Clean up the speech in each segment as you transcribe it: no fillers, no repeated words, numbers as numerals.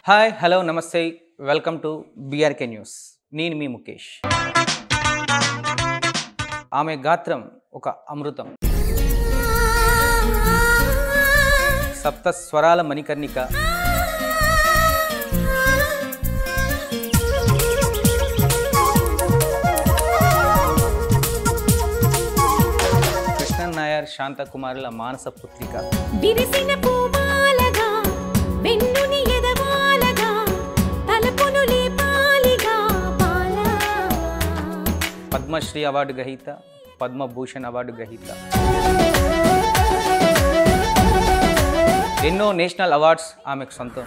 Hi hello నమస్తే welcome to BRK news. నేను మీ ముఖేష్. ఆమె గాత్రం ఒక అమృతం, సప్త స్వరాల మణికర్ణిక, కృష్ణన్ నాయర్ శాంతకుమారుల మానస పుత్రిక, పద్మశ్రీ అవార్డు గ్రహీత, పద్మభూషణ్ అవార్డు గ్రహీత, ఎన్నో నేషనల్ అవార్డ్స్ ఆమెకు సొంతం.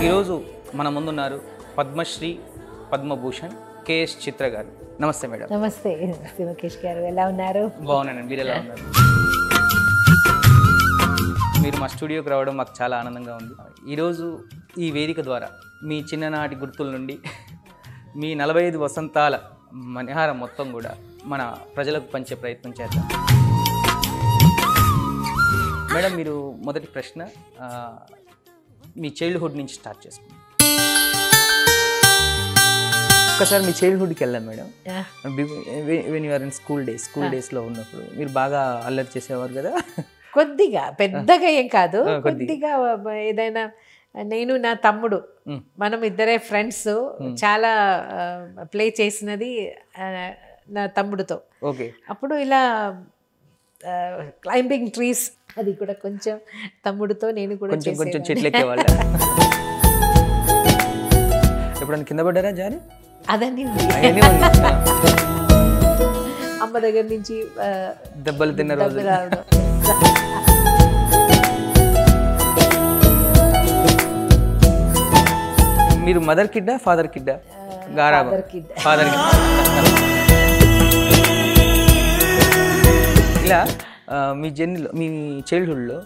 ఈరోజు మన ముందున్నారు పద్మశ్రీ, పద్మభూషణ్ కేఎస్ చిత్ర గారు. నమస్తే మేడం. నమస్తే ముఖేష్ గారు, ఎలా ఉన్నారు? బాగున్నానండి, మీరు ఎలా ఉన్నారు? మీరు మా స్టూడియోకి రావడం మాకు చాలా ఆనందంగా ఉంది. ఈరోజు ఈ వేదిక ద్వారా మీ చిన్ననాటి గుర్తుల నుండి మీ 45 వసంతాల మణిహారం మొత్తం కూడా మన ప్రజలకు పంచే ప్రయత్నం చేద్దాం. మేడం, మీరు మొదటి ప్రశ్న మీ చైల్డ్హుడ్ నుంచి స్టార్ట్ చేసుకుందాం. ఒక్కసారి మీ చైల్డ్హుడ్కి వెళ్ళాం madam. When you're in school డేస్లో ఉన్నప్పుడు మీరు బాగా అల్లరి చేసేవారు కదా? కొద్దిగా, పెద్దగా ఏం కాదు, కొద్దిగా. ఏదైనా నేను నా తమ్ముడు, మనం ఇద్దరే ఫ్రెండ్స్. చాలా ప్లే చేసినది నా తమ్ముడితో. ఓకే. అప్పుడు ఇలా క్లైంబింగ్ ట్రీస్, అది కూడా కొంచెం తమ్ముడితో నేను కూడా కొంచెం చెట్లు ఎక్కేవాళ్ళ. ఎప్పుడన్నా కింద పడ్డారా జారి? అదన్నీ అమ్మ దగ్గర నుంచి దెబ్బలు తిన్న రోజు. మీరు మదర్ కిడ్డా, ఫాదర్ కిడ్డా? Father kid. ఇలా మీ జర్నీలో, మీ చైల్డ్హుడ్లో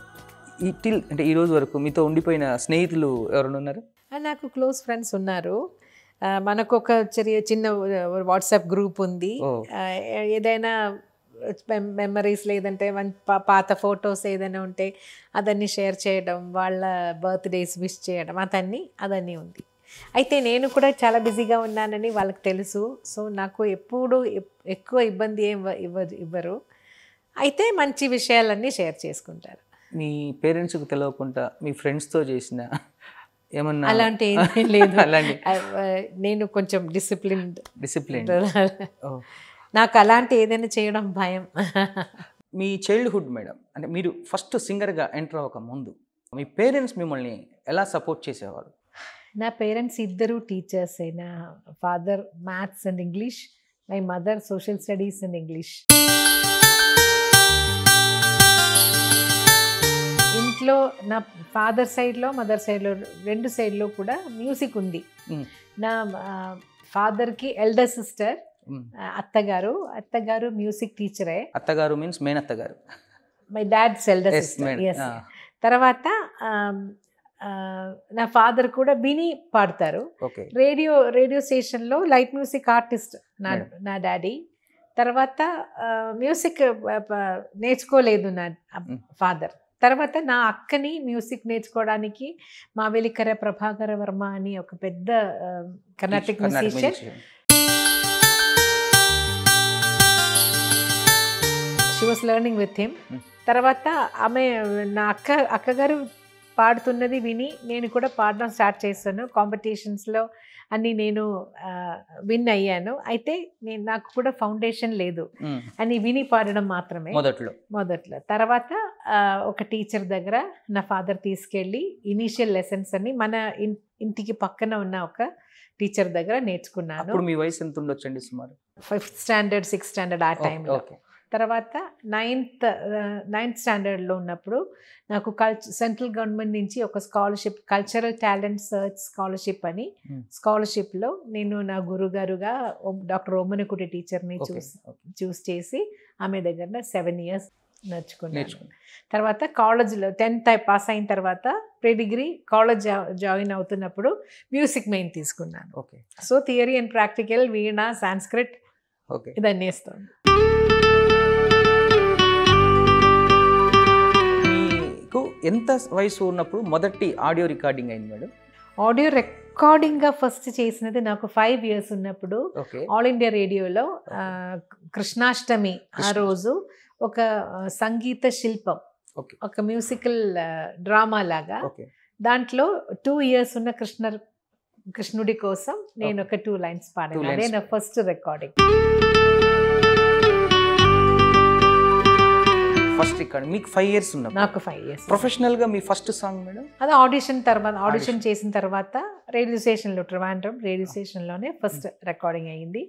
అంటే ఈ రోజు వరకు మీతో ఉండిపోయిన స్నేహితులు ఎవరైనా ఉన్నారు? నాకు క్లోజ్ ఫ్రెండ్స్ ఉన్నారు. మనకు ఒక చిన్న వాట్సాప్ గ్రూప్ ఉంది. ఏదైనా మెమరీస్, లేదంటే పాత ఫొటోస్ ఏదైనా ఉంటే అదన్నీ షేర్ చేయడం, వాళ్ళ బర్త్డేస్ విష్ చేయడం, అదన్నీ ఉంది. అయితే నేను కూడా చాలా బిజీగా ఉన్నానని వాళ్ళకి తెలుసు. సో నాకు ఎప్పుడు ఎక్కువ ఇబ్బంది ఏం ఇవ్వరు. అయితే మంచి విషయాలన్నీ షేర్ చేసుకుంటారు. మీ పేరెంట్స్కి తెలియకుండా మీ ఫ్రెండ్స్తో చేసిన ఏమన్నా? అలాంటి ఏం లేదు. నేను కొంచెం డిసిప్లిన్. నాకు అలాంటి ఏదైనా చేయడం భయం. మీ చైల్డ్హుడ్ మేడం, అంటే మీరు ఫస్ట్ సింగర్గా ఎంటర్ అవ్వక ముందు మీ పేరెంట్స్ మిమ్మల్ని ఎలా సపోర్ట్ చేసేవారు? నా పేరెంట్స్ ఇద్దరు టీచర్స్. నా father maths and English, my mother social studies and English. ఇంట్లో నా ఫాదర్ సైడ్లో, మదర్ సైడ్లో, రెండు సైడ్లో కూడా మ్యూజిక్ ఉంది. నా ఫాదర్కి ఎల్డర్ సిస్టర్ అత్తగారు మ్యూజిక్ టీచరే. అత్తగారు మీన్స్ మేనత్తగారు. My dad's elder sister. తర్వాత నా ఫాదర్ కూడా బిని పాడతారు. రేడియో స్టేషన్లో లైట్ మ్యూజిక్ ఆర్టిస్ట్ నా డాడీ. తర్వాత మ్యూజిక్ నేర్చుకోలేదు నా ఫాదర్. తర్వాత నా అక్కని మ్యూజిక్ నేర్చుకోవడానికి మావేలికర ప్రభాకర వర్మ అని ఒక పెద్ద Carnatic musician, she was learning with him. తర్వాత ఆమె నా అక్కగారు పాడుతున్నది విని నేను కూడా పాడడం స్టార్ట్ చేశాను. కాంపిటీషన్స్లో అన్నీ నేను విన్ అయ్యాను. అయితే నాకు కూడా ఫౌండేషన్ లేదు అని విని పాడడం మాత్రమే మొదట్లో. తర్వాత ఒక టీచర్ దగ్గర నా ఫాదర్ తీసుకెళ్ళి ఇనీషియల్ లెసన్స్ అని మన ఇంటికి పక్కన ఉన్న ఒక టీచర్ దగ్గర నేర్చుకున్నాను. మీ వయసు ఎంత ఉండొచ్చండి? సుమారు 5th స్టాండర్డ్ 6th స్టాండర్డ్ ఆ టైంలో. తర్వాత 9th స్టాండర్డ్లో ఉన్నప్పుడు నాకు సెంట్రల్ గవర్నమెంట్ నుంచి ఒక scholarship, cultural talent search scholarship అని, స్కాలర్షిప్లో నేను నా గురుగారుగా డాక్టర్ ఓమనకుటి టీచర్ని చూస్ చేసి ఆమె దగ్గర 7 years నేర్చుకున్నాను. తర్వాత కాలేజ్లో 10th పాస్ అయిన తర్వాత ప్రీ డిగ్రీ కాలేజ్ జాయిన్ అవుతున్నప్పుడు మ్యూజిక్ మెయిన్ తీసుకున్నాను. Okay. So theory and practical, veena, Sanskrit okay. ఇదన్నీ ఇస్తాను. మీకు ఎంత వయసు ఉన్నప్పుడు మొదటి ఆడియో రికార్డింగ్ అయింది మేడం? ఆడియో రికార్డింగ్గా ఫస్ట్ చేసినది నాకు 5 years ఉన్నప్పుడు ఓకే. ఆల్ ఇండియా రేడియోలో కృష్ణాష్టమి ఆ రోజు ఒక సంగీత శిల్పం, ఒక మ్యూజికల్ డ్రామా లాగా, దాంట్లో 2 years ఉన్న కృష్ణుడి కోసం నేను ఒక 2 lines పాడాను. అదే నా ఫస్ట్ రికార్డింగ్. ఫస్ట్ రికార్డింగ్ మీకు 5 years ఉన్నప్పుడు? నాకు 5 years. ప్రొఫెషనల్గా మీ ఫస్ట్ సాంగ్ మేడం? అది ఆడిషన్ చేసిన తర్వాత రేడియో స్టేషన్లో, ట్రివాండ్రం రేడియో స్టేషన్లోనే ఫస్ట్ రికార్డింగ్ అయ్యింది.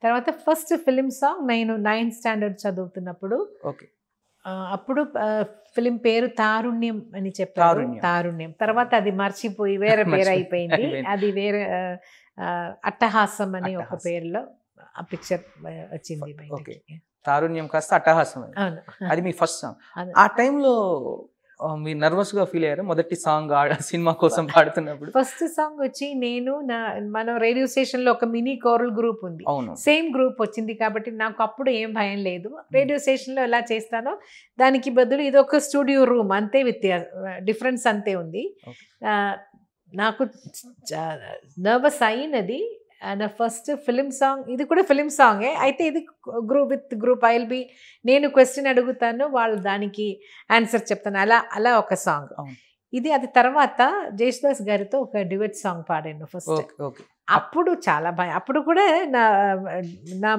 తర్వాత ఫస్ట్ ఫిలిం సాంగ్ నేను 9th standard చదువుతున్నప్పుడు. ఓకే. అప్పుడు ఫిలిం పేరు తారుణ్యం అని చెప్పారు. తారుణ్యం తర్వాత అది మర్చిపోయి వేరే పేరు అయిపోయింది. అది వేరే అట్టహాసం అని ఒక పేరులో ఆ పిక్చర్ వచ్చింది బయటికి. తారుణ్యం కాస్త అట్టహాసం. అది మీ ఫస్ట్ సాంగ్. ఆ టైంలో మీరు నర్వస్ గా ఫీల్ అయ్యారు మొదటి సాంగ్ సినిమా కోసం పాడుతున్నప్పుడు? ఫస్ట్ సాంగ్ వచ్చి మన రేడియో స్టేషన్ లో ఒక మినీ కోరల్ గ్రూప్ ఉంది, సేమ్ గ్రూప్ వచ్చింది కాబట్టి నాకు అప్పుడు ఏం భయం లేదు. రేడియో స్టేషన్ లో ఎలా చేస్తానో దానికి బదులు ఇది ఒక స్టూడియో రూమ్, అంతే డిఫరెన్స్ అంతే ఉంది. నాకు నర్వస్ అయినది. నా ఫస్ట్ ఫిలిం సాంగ్, ఇది కూడా ఫిలిం సాంగే అయితే ఇది గ్రూప్ నేను క్వశ్చన్ అడుగుతాను, వాళ్ళు దానికి ఆన్సర్ చెప్తాను, అలా ఒక సాంగ్ ఇది. అది తర్వాత జేసుదాస్ గారితో ఒక డ్యూయట్ సాంగ్ పాడాను ఫస్ట్. అప్పుడు చాలా భయం. అప్పుడు కూడా నా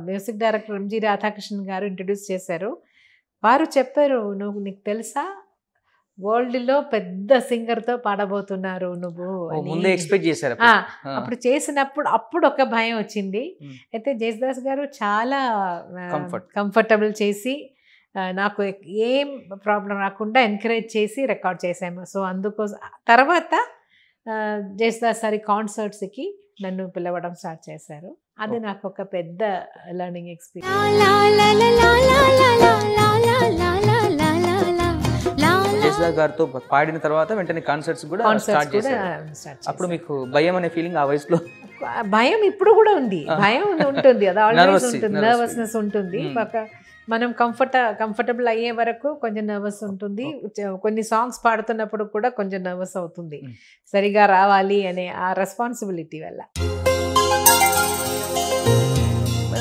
మ్యూజిక్ డైరెక్టర్ ఎంజి రాధాకృష్ణన్ గారు ఇంట్రడ్యూస్ చేశారు. వారు చెప్పారు, నీకు తెలుసా వరల్డ్లో పెద్ద సింగర్తో పాడబోతున్నారు నువ్వు. ముందే ఎక్స్పెక్ట్ చేశారు. అప్పుడు చేసినప్పుడు అప్పుడు ఒక భయం వచ్చింది. అయితే జేసుదాస్ గారు చాలా కంఫర్టబుల్ చేసి నాకు ఏం ప్రాబ్లం రాకుండా ఎంకరేజ్ చేసి రికార్డ్ చేసాము. సో అందుకోసం తర్వాత జేసుదాస్ సారి కాన్సర్ట్స్కి నన్ను పిలవడం స్టార్ట్ చేశారు. అది నాకు ఒక పెద్ద లెర్నింగ్ ఎక్స్పీరియన్స్. జేసుదాస్ గారితో పాడిన తర్వాత వెంటనే కాన్సర్ట్స్ కూడా స్టార్ట్ చేశారు. అప్పుడు మీకు భయం అనే ఫీలింగ్ ఆ వయసులో? భయం ఇప్పుడు కూడా ఉంది, భయం ఉంటుంది, అది ఆల్వేస్ ఉంటుంది, నర్వస్నెస్ ఉంటుంది. మనం కంఫర్టబుల్ అయ్యే వరకు కొంచెం నర్వస్ ఉంటుంది. కొన్ని సాంగ్స్ పాడుతున్నప్పుడు కూడా కొంచెం నర్వస్ అవుతుంది, సరిగా రావాలి అనే ఆ రెస్పాన్సిబిలిటీ వల్ల.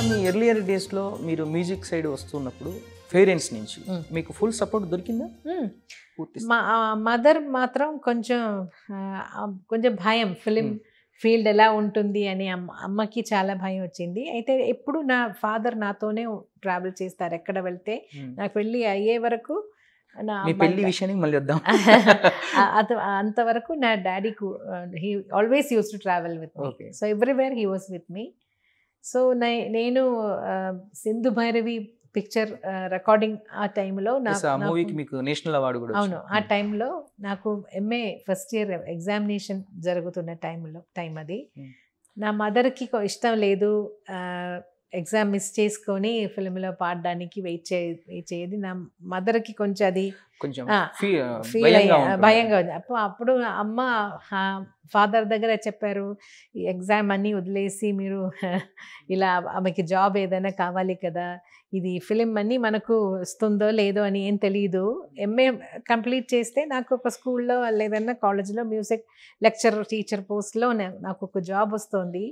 మీ ఎర్లియర్ డేస్లో మీరు మ్యూజిక్ సైడ్ వస్తున్నప్పుడు పేరెంట్స్ నుంచి మీకు ఫుల్ సపోర్ట్ దొరికిందా? మా మదర్ మాత్రం కొంచెం భయం, ఫిలిం ఫీల్డ్ ఎలా ఉంటుంది అని అమ్మకి చాలా భయం వచ్చింది. అయితే ఎప్పుడు నా ఫాదర్ నాతోనే ట్రావెల్ చేస్తారు ఎక్కడ వెళ్తే. నాకు పెళ్ళి అయ్యే వరకు పెళ్లి విషయానికి మళ్ళీ వద్దాం. అంతవరకు నా daddy he always use to travel with me. So everywhere he was with me. So నేను సింధు భైరవి పిక్చర్ రికార్డింగ్ ఆ టైంలో నేషనల్ అవార్డు కూడా. అవును, ఆ టైంలో నాకు MA ఫస్ట్ ఇయర్ ఎగ్జామినేషన్ జరుగుతున్న టైం అది. నా మదర్కి ఇష్టం లేదు ఎగ్జామ్ మిస్ చేసుకొని ఫిల్మ్లో పాడడానికి వెయిట్ చేయదు. నా మదర్కి కొంచెం అది ఫీల్ భయంగా ఉంది. అప్పుడు అమ్మ ఫాదర్ దగ్గర చెప్పారు, ఈ ఎగ్జామ్ అన్నీ వదిలేసి మీరు ఇలా ఆమెకి జాబ్ ఏదైనా కావాలి కదా, ఇది ఫిలిం అన్నీ మనకు వస్తుందో లేదో అని ఏం తెలియదు. MA కంప్లీట్ చేస్తే నాకు ఒక స్కూల్లో లేదన్నా కాలేజ్లో మ్యూజిక్ టీచర్ పోస్ట్లో నాకు ఒక జాబ్ వస్తుంది,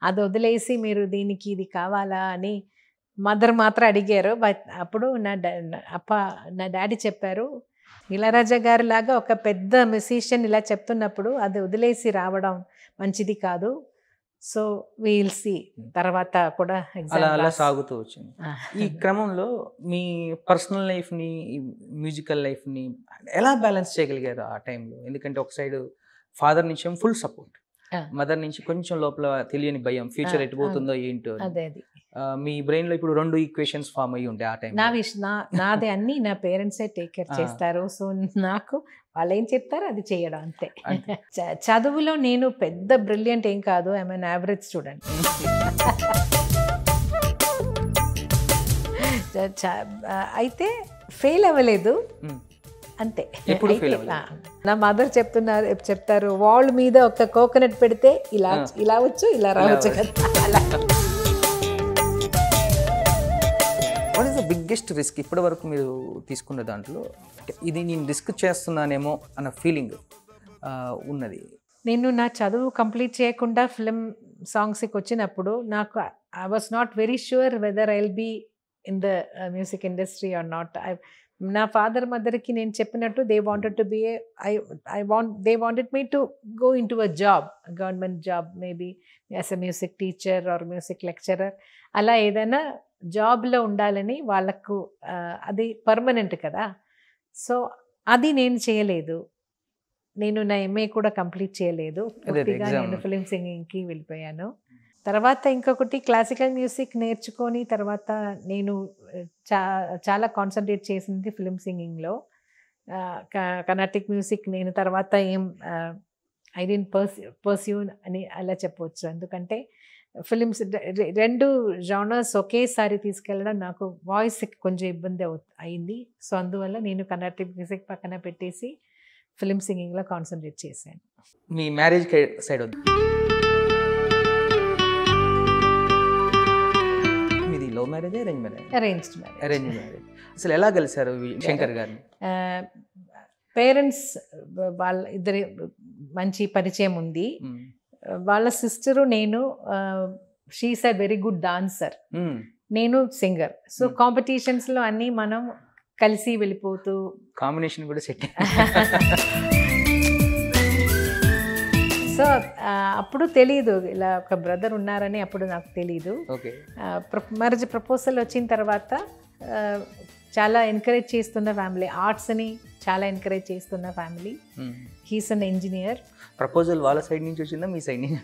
అది వదిలేసి మీరు దీనికి ఇది కావాలా అని మదర్ మాత్రం అడిగారు. బట్ అప్పుడు నా డాడీ చెప్పారు, ఇళయరాజా గారి లాగా ఒక పెద్ద మ్యూజిషియన్ ఇలా చెప్తున్నప్పుడు అది వదిలేసి రావడం మంచిది కాదు. సో వీల్ సీ తర్వాత కూడా అలా సాగుతూ వచ్చింది. ఈ క్రమంలో మీ పర్సనల్ లైఫ్ని మ్యూజికల్ లైఫ్ని ఎలా బ్యాలెన్స్ చేయగలిగారు ఆ టైంలో? ఎందుకంటే ఒక సైడ్ ఫాదర్ నుంచి ఫుల్ సపోర్ట్, మదర్ నుంచి కొంచెం లోపల తెలియని భయం, ఫ్యూచర్ ఎటుపోతుందో ఏంటో. మీ బ్రెయిన్ లో ఇప్పుడు 2 ఈక్వేషన్స్ ఫామ్ అయ్యి ఉంటాయి ఆ టైం. నాది అన్ని నా పేరెంట్సే టేక్ కేర్ చేస్తారు. సో నాకు వాళ్ళు ఏం చెప్తారో అది చేయడం అంతే. చదువులో నేను పెద్ద బ్రిలియంట్ ఏం కాదు, ఐఎమ్ యావరేజ్ స్టూడెంట్. అయితే ఫెయిల్ అవ్వలేదు అంతే. ఎప్పుడు అయితే, fail అవ్వలేదు? నా మదర్ చెప్తారు వాల్ మీద ఒక కోకోనట్ పెడితే ఇలా వచ్చు ఇలా రావచ్చు కదా అలా. What is the biggest risk ఇప్పటి వరకు మీరు తీసుకున్న దాంట్లో? ఇది నేను రిస్క్ చేస్తున్నానేమో అన్న ఫీలింగ్ ఉన్నది. నేను నా చదువు కంప్లీట్ చేయకుండా ఫిల్మ్ సాంగ్స్కి వచ్చినప్పుడు నాకు I was not very sure whether I will be in the music industry or not. నా ఫాదర్ మదర్కి నేను చెప్పినట్టు they wanted to be they wanted me to go in to a job, government job, maybe as a music teacher or music lecturer, అలా ఏదైనా జాబ్లో ఉండాలని వాళ్ళకు. అది పర్మనెంట్ కదా. సో అది నేను చేయలేదు. నేను నా ఎంఏ కూడా కంప్లీట్ చేయలేదు. పూర్తిగా నేను ఫిలిం సింగింగ్కి వెళ్ళిపోయాను. తర్వాత ఇంకొకటి క్లాసికల్ మ్యూజిక్ నేర్చుకొని తర్వాత నేను చాలా కాన్సన్ట్రేట్ చేసింది ఫిలిం సింగింగ్లో. కర్ణాటిక్ మ్యూజిక్ నేను తర్వాత ఐ డెంట్ పర్స్యూ అని అలా చెప్పవచ్చు. ఎందుకంటే ఫిలిమ్స్ రెండు జానర్స్ ఒకేసారి తీసుకెళ్ళడం నాకు వాయిస్ కొంచెం ఇబ్బంది అయింది. సో అందువల్ల నేను కర్ణాటిక్ మ్యూజిక్ పక్కన పెట్టేసి ఫిలిం సింగింగ్లో కాన్సన్ట్రేట్ చేశాను. మీ మ్యారేజ్ సైడ్ వద్దు, మీది love marriage arrange marriage? Arranged marriage. Arrange marriage. అసలు ఎలా కలిసారు శంకర్ గారిని? పేరెంట్స్ వాళ్ళ ఇద్దరి మంచి పరిచయం ఉంది. వాళ్ళ సిస్టరు నేను, she is a very good dancer, నేను సింగర్. సో కాంపిటీషన్స్లో అన్నీ మనం కలిసి వెళ్ళిపోతూ కాంబినేషన్ కూడా సెట్. సో అప్పుడు తెలీదు ఇలా ఒక బ్రదర్ ఉన్నారని అప్పుడు నాకు తెలీదు. మ్యారేజ్ ప్రపోజల్ వచ్చిన తర్వాత చాలా ఎంకరేజ్ చేస్తున్న ఫ్యామిలీ, ఆర్ట్స్ని చాలా ఎంకరేజ్ చేస్తున్న family. He's an engineer. Proposal వాళ్ళ సైడ్ నుంచి వచ్చిందా మీ సైడ్ నుంచి?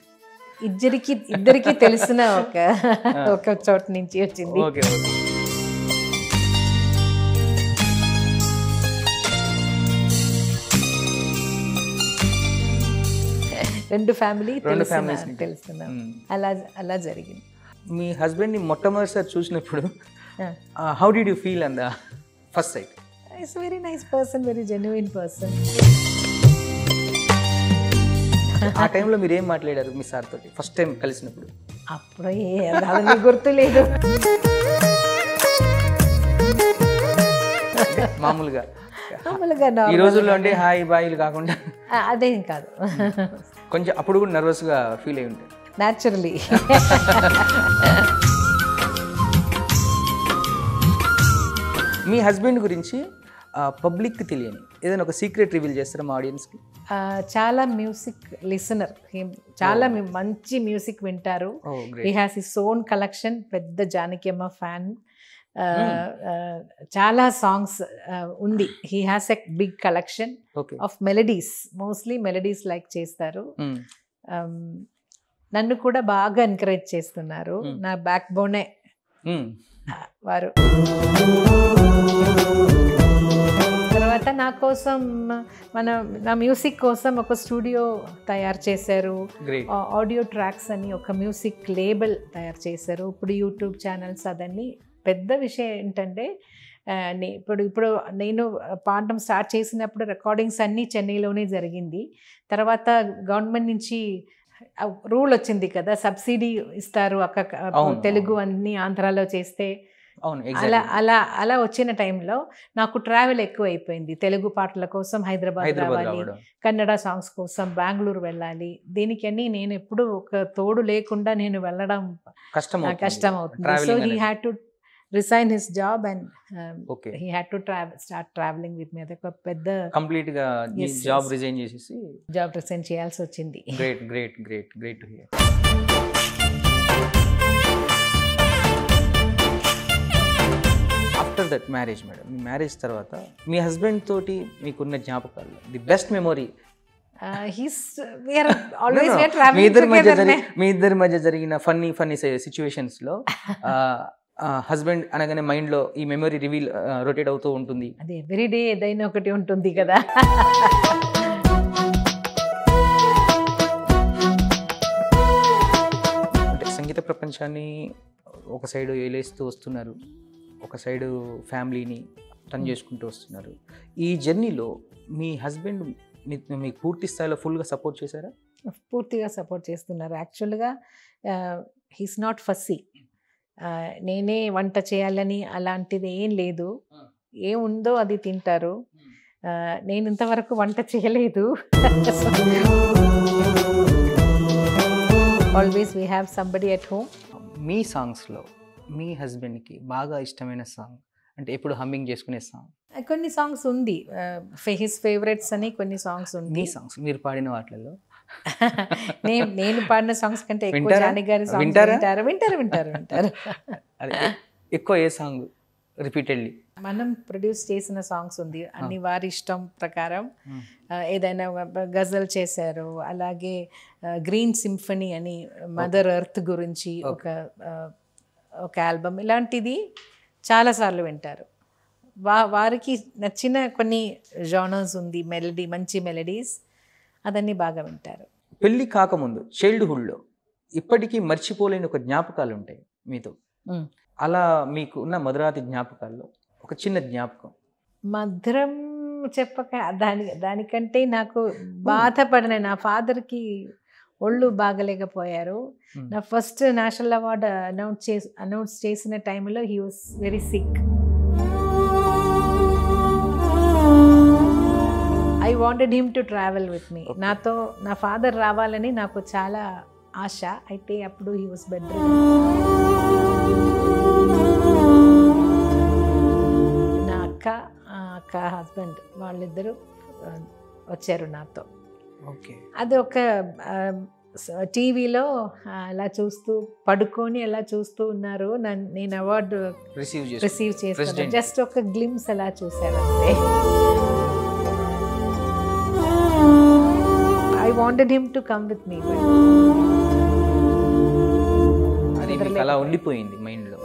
ఇద్దరికి తెలిసిన ఒక చోట నుంచి వచ్చింది. రెండు ఫ్యామిలీ తెలుస్తున్నాం. అలా జరిగింది. మీ హస్బెండ్ని మొట్టమొదటిసారి చూసినప్పుడు how did you feel on the first sight? It's very nice person, very genuine person. ఆ టైంలో మీరు ఏం మాట్లాడారు మీ సార్ తోటి ఫస్ట్ టైం కలిసినప్పుడు? అప్పుడు అది గుర్తులేదు. మామూలుగా ఈ రోజుల్లో అంటే హాయ్ బాయ్లు కాకుండా అదేం కాదు, కొంచెం అప్పుడు కూడా నర్వస్గా ఫీల్ అయి ఉంటాయి న్యాచురలీ. మీ హస్బెండ్ గురించి పబ్లిక్కి తెలియని ఏదైనా ఒక సీక్రెట్ రివీల్ చేస్తారా మా ఆడియన్స్కి? చాలా మ్యూజిక్ లిసనర్, చాలా మంచి మ్యూజిక్ వింటారు. He has his own collection, పెద్ద జానకి అమ్మ ఫ్యాన్. చాలా సాంగ్స్ ఉంది. He has a big collection of melodies, mostly melodies like చేస్తారు. నన్ను కూడా బాగా ఎంకరేజ్ చేస్తున్నారు. నా బ్యాక్ బోనే వారు. తర్వాత నా కోసం నా మ్యూజిక్ కోసం ఒక స్టూడియో తయారు చేశారు. ఆడియో ట్రాక్స్ అని ఒక మ్యూజిక్ లేబుల్ తయారు చేశారు. ఇప్పుడు యూట్యూబ్ ఛానల్స్ అదన్నీ. పెద్ద విషయం ఏంటంటే ఇప్పుడు నేను పాడడం స్టార్ట్ చేసినప్పుడు రికార్డింగ్స్ అన్నీ చెన్నైలోనే జరిగింది. తర్వాత గవర్నమెంట్ నుంచి రూల్ వచ్చింది కదా, సబ్సిడీ ఇస్తారు తెలుగు అన్ని ఆంధ్రాలో చేస్తే. అలా వచ్చిన టైంలో నాకు ట్రావెల్ ఎక్కువ అయిపోయింది. తెలుగు పాటల కోసం హైదరాబాద్ రావాలి, కన్నడ సాంగ్స్ కోసం బెంగళూరు వెళ్ళాలి. దీనికని నేను ఎప్పుడు ఒక తోడు లేకుండా నేను వెళ్ళడం కష్టం అవుతుంది. So he had to resign his job and he had to start traveling with me. అదొక పెద్ద కంప్లీట్ గా జాబ్ రిజైన్ చేసేసి జాబ్ రిజైన్ చేయాల్సి వచ్చింది. Great to hear. After that marriage madam, me marriage తర్వాత మీ హస్బెండ్ తోటి మీకున్న జ్ఞాపకాలు, ది బెస్ట్ మెమొరీ? మీ ఇద్దరి మధ్య జరిగిన ఫన్నీ సిచ్యువేషన్స్ లో హస్బెండ్ అనగానే మైండ్ లో ఈ మెమరీ రివీల్ రొటేట్ అవుతూ ఉంటుంది. అది ఎవ్రీడే ఏదైనా ఒకటి ఉంటుంది కదా. అంటే సంగీత ప్రపంచాన్ని ఒక సైడ్ ఏలేస్తూ వస్తున్నారు, ఒక సైడు ఫ్యామిలీని రన్ చేసుకుంటూ వస్తున్నారు. ఈ జర్నీలో మీ హస్బెండ్ మీకు పూర్తి స్థాయిలో ఫుల్గా సపోర్ట్ చేశారా? పూర్తిగా సపోర్ట్ చేస్తున్నారు. యాక్చువల్గా హీస్ నాట్ ఫస్సీ. నేనే వంట చేయాలని అలాంటిది ఏం లేదు. ఏముందో అది తింటారు. నేను ఇంతవరకు వంట చేయలేదు. Always we have somebody at home. మీ సాంగ్స్లో మీ హస్బెండ్కి బాగా ఇష్టమైన సాంగ్ అంటే ఎప్పుడు హమ్మింగ్ చేసుకునే సాంగ్? కొన్ని సాంగ్స్ ఉంది, హిస్ ఫేవరెట్స్ అని కొన్ని సాంగ్స్ ఉంది. మీ సాంగ్స్ మీరు పాడిన వాటిల్లో నేను పాడిన సాంగ్స్ కంటే ఎక్కువ వింటారా? జానీ గారి సాంగ్స్ వింటారా? వింటారు. అదే ఎక్కువ ఏ సాంగ్ రిపీటెడ్లీ? మనం ప్రొడ్యూస్ చేసిన సాంగ్స్ ఉంది అన్ని వారి ఇష్టం ప్రకారం. ఏదైనా గజల్ చేశారు, అలాగే గ్రీన్ సింఫనీ అని మదర్ ఎర్త్ గురించి ఒక ఆల్బమ్, ఇలాంటిది చాలాసార్లు వింటారు. వారికి నచ్చిన కొన్ని జానర్స్ ఉంది, మెలడీ, మంచి మెలడీస్, అదన్నీ బాగా వింటారు. పెళ్ళి కాకముందు చైల్డ్హుడ్లో ఇప్పటికీ మర్చిపోలేని ఒక జ్ఞాపకాలు ఉంటాయి మీతో. అలా మీకు ఉన్న మధురాతి జ్ఞాపకాల్లో ఒక చిన్న జ్ఞాపకం? మధురం చెప్పక దానికంటే నాకు బాధపడిన, నా ఫాదర్కి ఒళ్ళు బాగలేకపోయారు. నా ఫస్ట్ నేషనల్ అవార్డు అనౌన్స్ చేసిన టైంలో he was very sick. I wanted him to travel with me. నాతో నా ఫాదర్ రావాలని నాకు చాలా ఆశ. అయితే అప్పుడు హీ వాస్ బెడ్ రిడన్. నా అక్క హస్బెండ్ వాళ్ళిద్దరూ వచ్చారు నాతో. ఓకే. అది ఒక టీవీలో అలా చూస్తూ పడుకొని అలా చూస్తూ ఉన్నారు. నేను అవార్డు రిసీవ్ చేస్తాను. జస్ట్ ఒక గ్లిమ్స్ అలా చూశాను అంతే. I wanted him to come with me, but అది మీకు అలా ఉండిపోయింది మైండ్లో.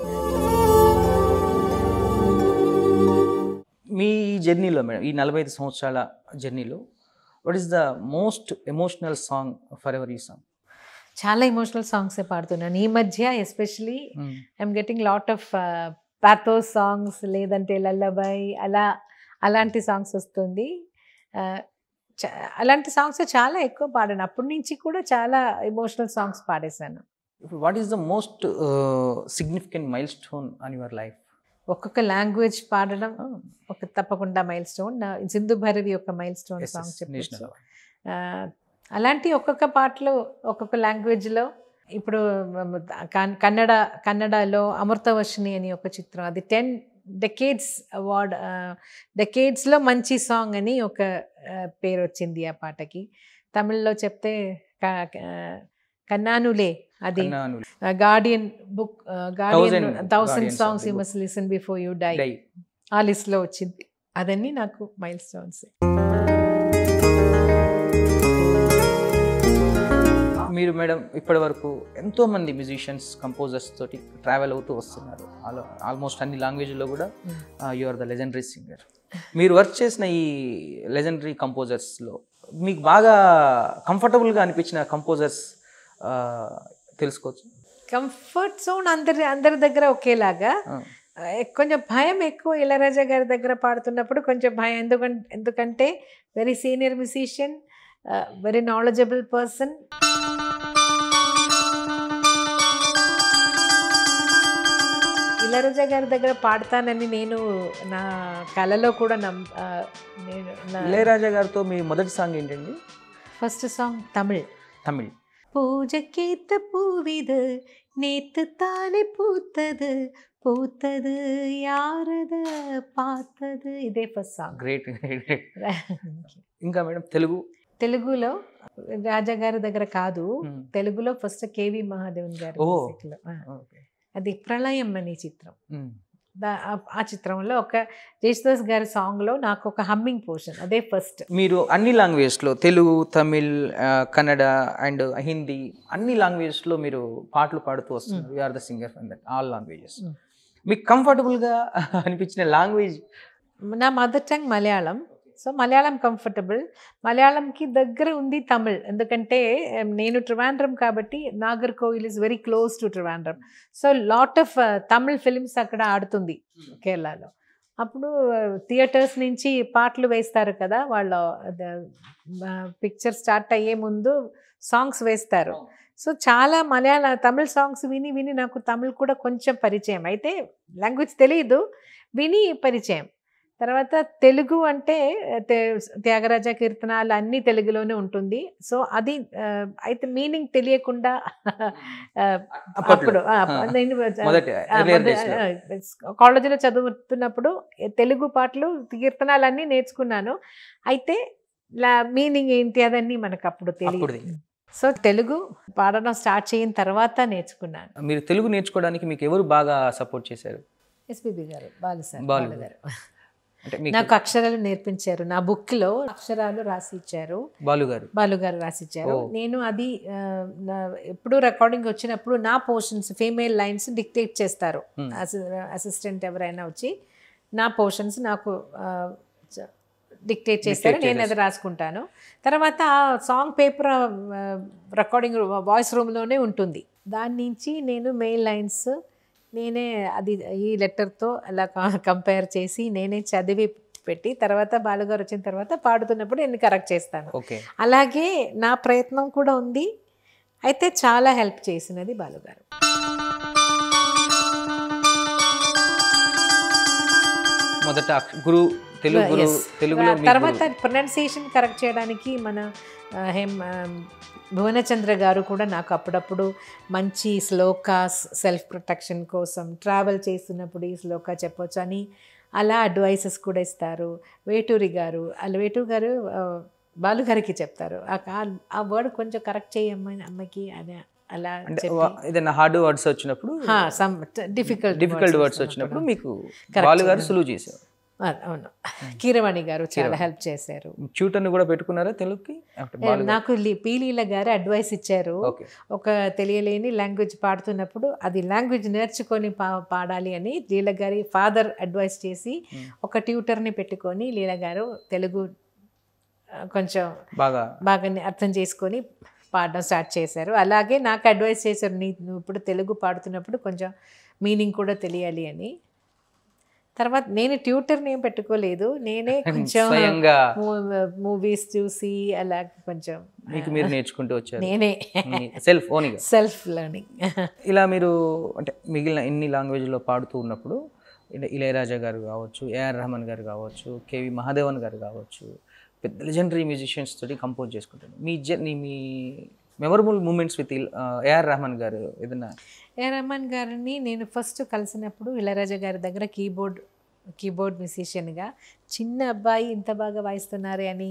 మీ జర్నీలో మేడం, ఈ 45 సంవత్సరాల జర్నీలో what is the most emotional song for ever ఈ సాంగ్? చాలా ఎమోషనల్ సాంగ్సే పాడుతున్నాను ఈ మధ్య. Especially I'm getting lot of pathos songs, లేదంటే లల్లబై, అలాంటి సాంగ్స్ వస్తుంది. అలాంటి సాంగ్స్ చాలా ఎక్కువ పాడాను. అప్పటి నుంచి కూడా చాలా ఎమోషనల్ సాంగ్స్ పాడేశాను. What is the most significant మైల్ స్టోన్ ఆన్ యువర్ లైఫ్? ఒక్కొక్క లాంగ్వేజ్ పాడడం తప్పకుండా మైల్ స్టోన్. సింధు భైరవి ఒక మైల్ స్టోన్ సాంగ్ చెప్పచ్చు. అలాంటి ఒక్కొక్క పాటలు ఒక్కొక్క లాంగ్వేజ్లో. ఇప్పుడు కన్నడలో అమృతవర్షిణి అని ఒక చిత్రం, అది 10 decades అవార్డ్, డెకేడ్స్లో మంచి సాంగ్ అని ఒక పేరు వచ్చింది ఆ పాటకి. తమిళ్లో చెప్తే కన్నానులే, అది Guardian book, Guardian 1000 songs you must listen before you die, ఆ లిస్ట్లో వచ్చింది. అదన్నీ నాకు మైల్ స్టోన్స్. మీరు మేడం ఇప్పటి వరకు ఎంతోమంది మ్యూజిషియన్స్, కంపోజర్స్ తోటి ట్రావెల్ అవుతూ వస్తున్నారు. ఆల్మోస్ట్ అన్ని లాంగ్వేజ్లో కూడా you are the legendary singer. మీరు వర్క్ చేసిన ఈ లెజెండరీ కంపోజర్స్లో మీకు బాగా కంఫర్టబుల్గా అనిపించిన కంపోజర్స్ తెలుసుకోవచ్చు? కంఫర్ట్ జోన్ అందరి దగ్గర ఒకేలాగా. కొంచెం భయం ఎక్కువ ఇళయరాజా గారి దగ్గర పాడుతున్నప్పుడు కొంచెం భయం. ఎందుకంటే very senior musician, very knowledgeable person. Ilaiyaraaja గారి దగ్గర పాడతానని నేను నా కళలో కూడా ఇళయరాజా గారితో మీ మొదటి సాంగ్ ఏంటండి? First song Tamil. பூஜைக்கேத்த பூவிது நேத்து தானே பூத்தது பூத்தது யாரது பார்த்தது, ఇదే ఫస్ట్ సాంగ్. గ్రేట్. ఇంకా మేడం తెలుగులో రాజా గారి దగ్గర కాదు, తెలుగులో ఫస్ట్ కేవి మహాదేవన్ గారి మ్యూజిక్లో. అది ప్రళయం అనే చిత్రం. ఆ చిత్రంలో ఒక జేసుదాస్ గారి సాంగ్లో నాకు ఒక హమ్మింగ్ పోర్షన్, అదే ఫస్ట్. మీరు అన్ని లాంగ్వేజ్లో, తెలుగు, తమిళ్, కన్నడ అండ్ హిందీ, అన్ని లాంగ్వేజెస్లో మీరు పాటలు పాడుతూ వస్తున్నారు. You are the singer from that all languages. మీకు కంఫర్టబుల్గా అనిపించిన లాంగ్వేజ్? నా mother tongue Malayalam, so Malayalam comfortable. మలయాళంకి దగ్గర ఉంది తమిళ్, ఎందుకంటే నేను ట్రివాండ్రం కాబట్టి Nagercoil is very close to Trivandrum. So lot of Tamil films అక్కడ ఆడుతుంది కేరళలో. అప్పుడు థియేటర్స్ నుంచి పాటలు వేస్తారు కదా, వాళ్ళ పిక్చర్ స్టార్ట్ అయ్యే ముందు సాంగ్స్ వేస్తారు. సో చాలా తమిళ్ సాంగ్స్ విని విని నాకు తమిళ్ కూడా కొంచెం పరిచయం. అయితే లాంగ్వేజ్ తెలియదు, విని పరిచయం. తర్వాత తెలుగు అంటే త్యాగరాజ కీర్తనాలు అన్నీ తెలుగులోనే ఉంటుంది. సో అది అయితే మీనింగ్ తెలియకుండా అప్పుడు కాలేజీలో చదువుతున్నప్పుడు తెలుగు పాటలు కీర్తనాలన్నీ నేర్చుకున్నాను. అయితే మీనింగ్ ఏంటి అదన్నీ మనకు అప్పుడు తెలియదు. సో తెలుగు పాడడం స్టార్ట్ చేయిన తర్వాత నేర్చుకున్నాను. మీరు తెలుగు నేర్చుకోవడానికి మీకు ఎవరు బాగా సపోర్ట్ చేశారు? ఎస్పీబీ గారు, బాలు గారు నాకు అక్షరాలు నేర్పించారు. నా బుక్లో అక్షరాలు రాసి ఇచ్చారు, బాలు గారు రాసి ఇచ్చారు. నేను అది ఎప్పుడు రికార్డింగ్ వచ్చినప్పుడు నా పోర్షన్స్ ఫీమేల్ లైన్స్ డిక్టేట్ చేస్తారు. అసిస్టెంట్ ఎవరైనా వచ్చి నా పోర్షన్స్ నాకు డిక్టేట్ చేస్తారు, నేను అది రాసుకుంటాను. తర్వాత ఆ సాంగ్ పేపర్ రికార్డింగ్ వాయిస్ రూమ్లోనే ఉంటుంది. దాని నుంచి నేను మెయిన్ లైన్స్ నేనే అది ఈ లెటర్తో అలా కంపేర్ చేసి నేనే చదివి పెట్టి తర్వాత బాలుగారు వచ్చిన తర్వాత పాడుతున్నప్పుడు నేను కరెక్ట్ చేస్తాను. అలాగే నా ప్రయత్నం కూడా ఉంది. అయితే చాలా హెల్ప్ చేసినది బాలుగారు. మొదట తెలుగులో తర్వాత ప్రొనౌన్సియేషన్ కరెక్ట్ చేయడానికి మన భువనచంద్ర గారు కూడా నాకు అప్పుడప్పుడు మంచి శ్లోకాస్ సెల్ఫ్ ప్రొటెక్షన్ కోసం ట్రావెల్ చేస్తున్నప్పుడు ఈ శ్లోకా చెప్పొచ్చు అని అలా అడ్వైసెస్ కూడా ఇస్తారు. వేటూరి గారు బాలుగారికి చెప్తారు, ఆ వర్డ్ కొంచెం కరెక్ట్ చేయమ్మని అమ్మకి అని అలా ఏదైనా హార్డ్ వర్డ్స్ వచ్చినప్పుడు డిఫికల్ట్ వర్డ్స్ వచ్చినప్పుడు మీకు బాలుగారు సులువు చేశారు. అవును, కీరవాణి గారు చాలా హెల్ప్ చేశారు. ట్యూటర్ని కూడా పెట్టుకున్నారా తెలుగుకి? నాకు పీలీల గారు అడ్వైస్ ఇచ్చారు. ఒక తెలియలేని లాంగ్వేజ్ పాడుతున్నప్పుడు అది లాంగ్వేజ్ నేర్చుకొని పాడాలి అని లీల గారి ఫాదర్ అడ్వైస్ చేసి ఒక ట్యూటర్ని పెట్టుకొని లీల గారు తెలుగు కొంచెం బాగా అర్థం చేసుకొని పాడడం స్టార్ట్ చేశారు. అలాగే నాకు అడ్వైస్ చేశారు, నువ్వు ఇప్పుడు తెలుగు పాడుతున్నప్పుడు కొంచెం మీనింగ్ కూడా తెలియాలి అని. తర్వాత నేను ట్యూటర్ని ఏం పెట్టుకోలేదు, నేనే కొంచెం మూవీస్ చూసి అలా కొంచెం మీరు నేర్చుకుంటూ వచ్చారు. నేనే సెల్ఫ్ లెర్నింగ్. ఇలా మీరు అంటే మిగిలిన ఎన్ని లాంగ్వేజ్లో పాడుతూ ఉన్నప్పుడు ఇళయరాజా గారు కావచ్చు, ఏఆర్ రెహమాన్ గారు కావచ్చు, కేవి మహాదేవన్ గారు కావచ్చు, పెద్ద లెజెండరీ మ్యూజిషియన్స్ తోటి కంపోజ్ చేసుకుంటాను. మీ memorable moments with A R Rahman గారు ఏదన్నా? ఏఆర్ రెహమాన్ గారిని నేను ఫస్ట్ కలిసినప్పుడు ఇళయరాజా గారి దగ్గర కీబోర్డ్ మ్యూజిషియన్గా చిన్న అబ్బాయి ఇంత బాగా వాయిస్తున్నారే అని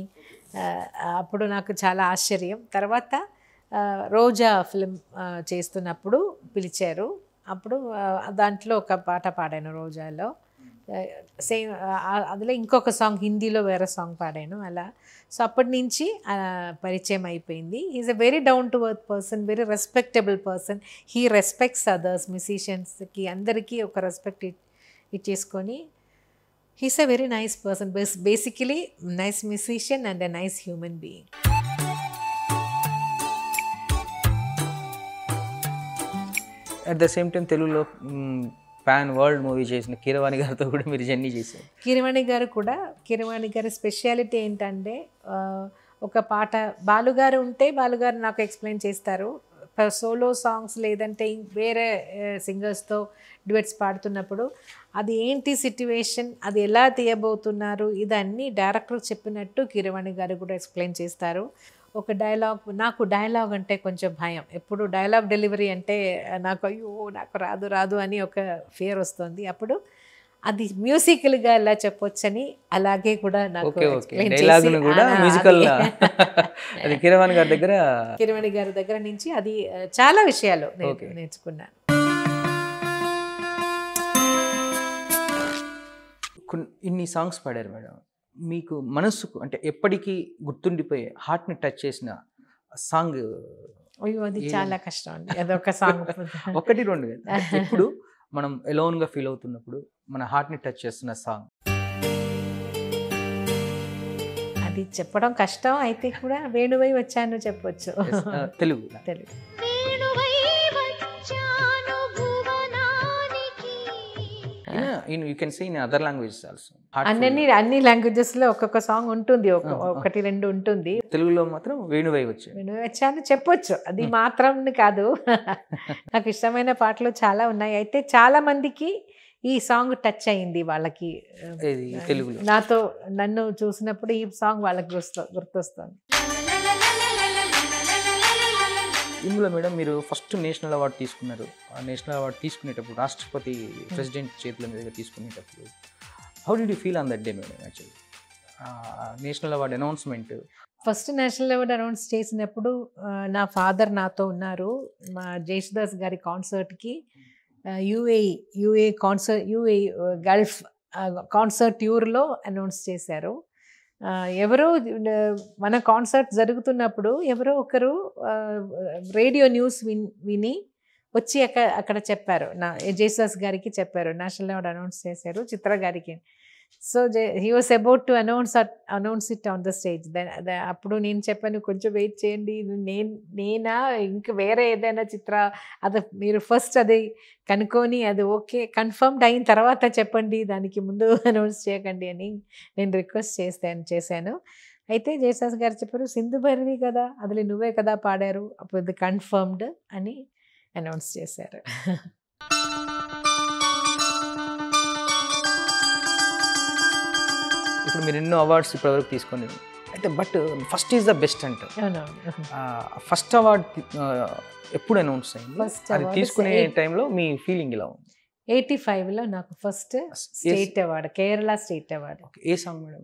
అప్పుడు నాకు చాలా ఆశ్చర్యం. తర్వాత రోజా ఫిల్మ్ చేస్తున్నప్పుడు పిలిచారు, అప్పుడు దాంట్లో ఒక పాట పాడాను రోజాలో. సేమ్ అందులో ఇంకొక సాంగ్ హిందీలో వేరే సాంగ్ పాడాను అలా. సో అప్పటి నుంచి పరిచయం అయిపోయింది. Is a very down to earth person, very respectable person. He respects others, మ్యూజిషియన్స్కి అందరికీ ఒక రెస్పెక్ట్ ఇచ్చేసుకొని he's a very nice person, basically nice musician and a nice human being. At the same time తెలుగులో pan world movie చేసిన కీరవాణి గారితో కూడా మీరు journey చేశారు. కీరవాణి గారి స్పెషాలిటీ ఏంటంటే ఒక పాట బాలుగారు ఉంటే బాలుగారు నాకు ఎక్స్ప్లెయిన్ చేస్తారు. సోలో సాంగ్స్ లేదంటే వేరే సింగర్స్తో డ్యూయట్స్ పాడుతున్నప్పుడు అది ఏంటి సిట్యువేషన్, అది ఎలా తీయబోతున్నారు, ఇదన్నీ డైరెక్టర్ చెప్పినట్టు కీరవాణి గారు కూడా ఎక్స్ప్లెయిన్ చేస్తారు. ఒక నాకు డైలాగ్ అంటే కొంచెం భయం. ఎప్పుడు డైలాగ్ డెలివరీ అంటే నాకు నాకు రాదు అని ఒక ఫియర్ వస్తుంది. అప్పుడు అది మ్యూజికల్గా ఎలా చెప్పొచ్చని అలాగే కూడా నాకు కీరవాణి గారి దగ్గర నుంచి అది చాలా విషయాలు నేర్చుకున్నాను. ఇన్ని సాంగ్స్ పాడారు మేడం, మీకు మనస్సుకు అంటే ఎప్పటికీ గుర్తుండిపోయే హార్ట్ని టచ్ చేసిన సాంగ్? అయ్యో అది చాలా కష్టం అండి, అదొక సాంగ్. 1-2 ఇప్పుడు మనం ఎలోన్గా ఫీల్ అవుతున్నప్పుడు మన హార్ట్ని టచ్ చేస్తున్న సాంగ్? అది చెప్పడం కష్టం అయితే కూడా వేణువై వచ్చాను చెప్పొచ్చు. Telugu Telugu you can say in other languages also. అన్ని లాంగ్వేజెస్ లో ఒక్కొక్క సాంగ్ ఉంటుంది, ఒకటి రెండు ఉంటుంది. తెలుగులో మాత్రం వేణువై వచ్చాయి. వేణువై వచ్చాను చెప్పొచ్చు, అది మాత్రం కాదు. నాకు ఇష్టమైన పాటలు చాలా ఉన్నాయి. అయితే చాలా మందికి ఈ సాంగ్ టచ్ అయింది వాళ్ళకి. తెలుగులో నన్ను చూసినప్పుడు ఈ సాంగ్ వాళ్ళకి గుర్తొస్తుంది. ఇందులో మేడం మీరు ఫస్ట్ నేషనల్ అవార్డు తీసుకున్నారు. ఆ నేషనల్ అవార్డు తీసుకునేటప్పుడు రాష్ట్రపతి ప్రెసిడెంట్ చేతుల మీదుగా తీసుకునేటప్పుడు how did you feel on that day madam? Actually national award announcement, first national award announce చేసినప్పుడు నా ఫాదర్ నాతో ఉన్నారు. మా జేసుదాస్ గారి కాన్సర్ట్కి యూఏ గల్ఫ్ కాన్సర్ట్ టూర్లో అనౌన్స్ చేశారు. ఎవరో మన కాన్సర్ట్ జరుగుతున్నప్పుడు ఎవరో ఒకరు రేడియో న్యూస్ విని వచ్చి అక్కడ చెప్పారు, జేసుదాస్ గారికి చెప్పారు, నేషనల్ అవార్డ్ అనౌన్స్ చేశారు చిత్ర గారికి. So he was about to announce it on the stage. అప్పుడు నేను చెప్పాను, కొంచెం వెయిట్ చేయండి, నేనా ఇంకా వేరే ఏదైనా చిత్ర, అది మీరు ఫస్ట్ అది కనుక్కొని అది ఓకే కన్ఫర్మ్డ్ అయిన తర్వాత చెప్పండి, దానికి ముందు అనౌన్స్ చేయకండి అని నేను రిక్వెస్ట్ చేశాను. అయితే జేసుదాస్ గారు చెప్పారు, సింధు భైరవి కదా, అది నువ్వే కదా పాడారు, అప్పుడు ఇది కన్ఫర్మ్డ్ అని అనౌన్స్ చేశారు. ఇప్పుడు మీరు ఎన్నో అవార్డ్స్ ఇప్పటివరకు తీసుకొని, అయితే but first is the best అంటారు. ఫస్ట్ అవార్డ్ ఎప్పుడు అనౌన్స్ అయింది? అది తీసుకునే టైంలో మీ ఫీలింగ్ ఇలా ఉంది? 85లో నాకు first state award, Kerala state award. ఏ song madam?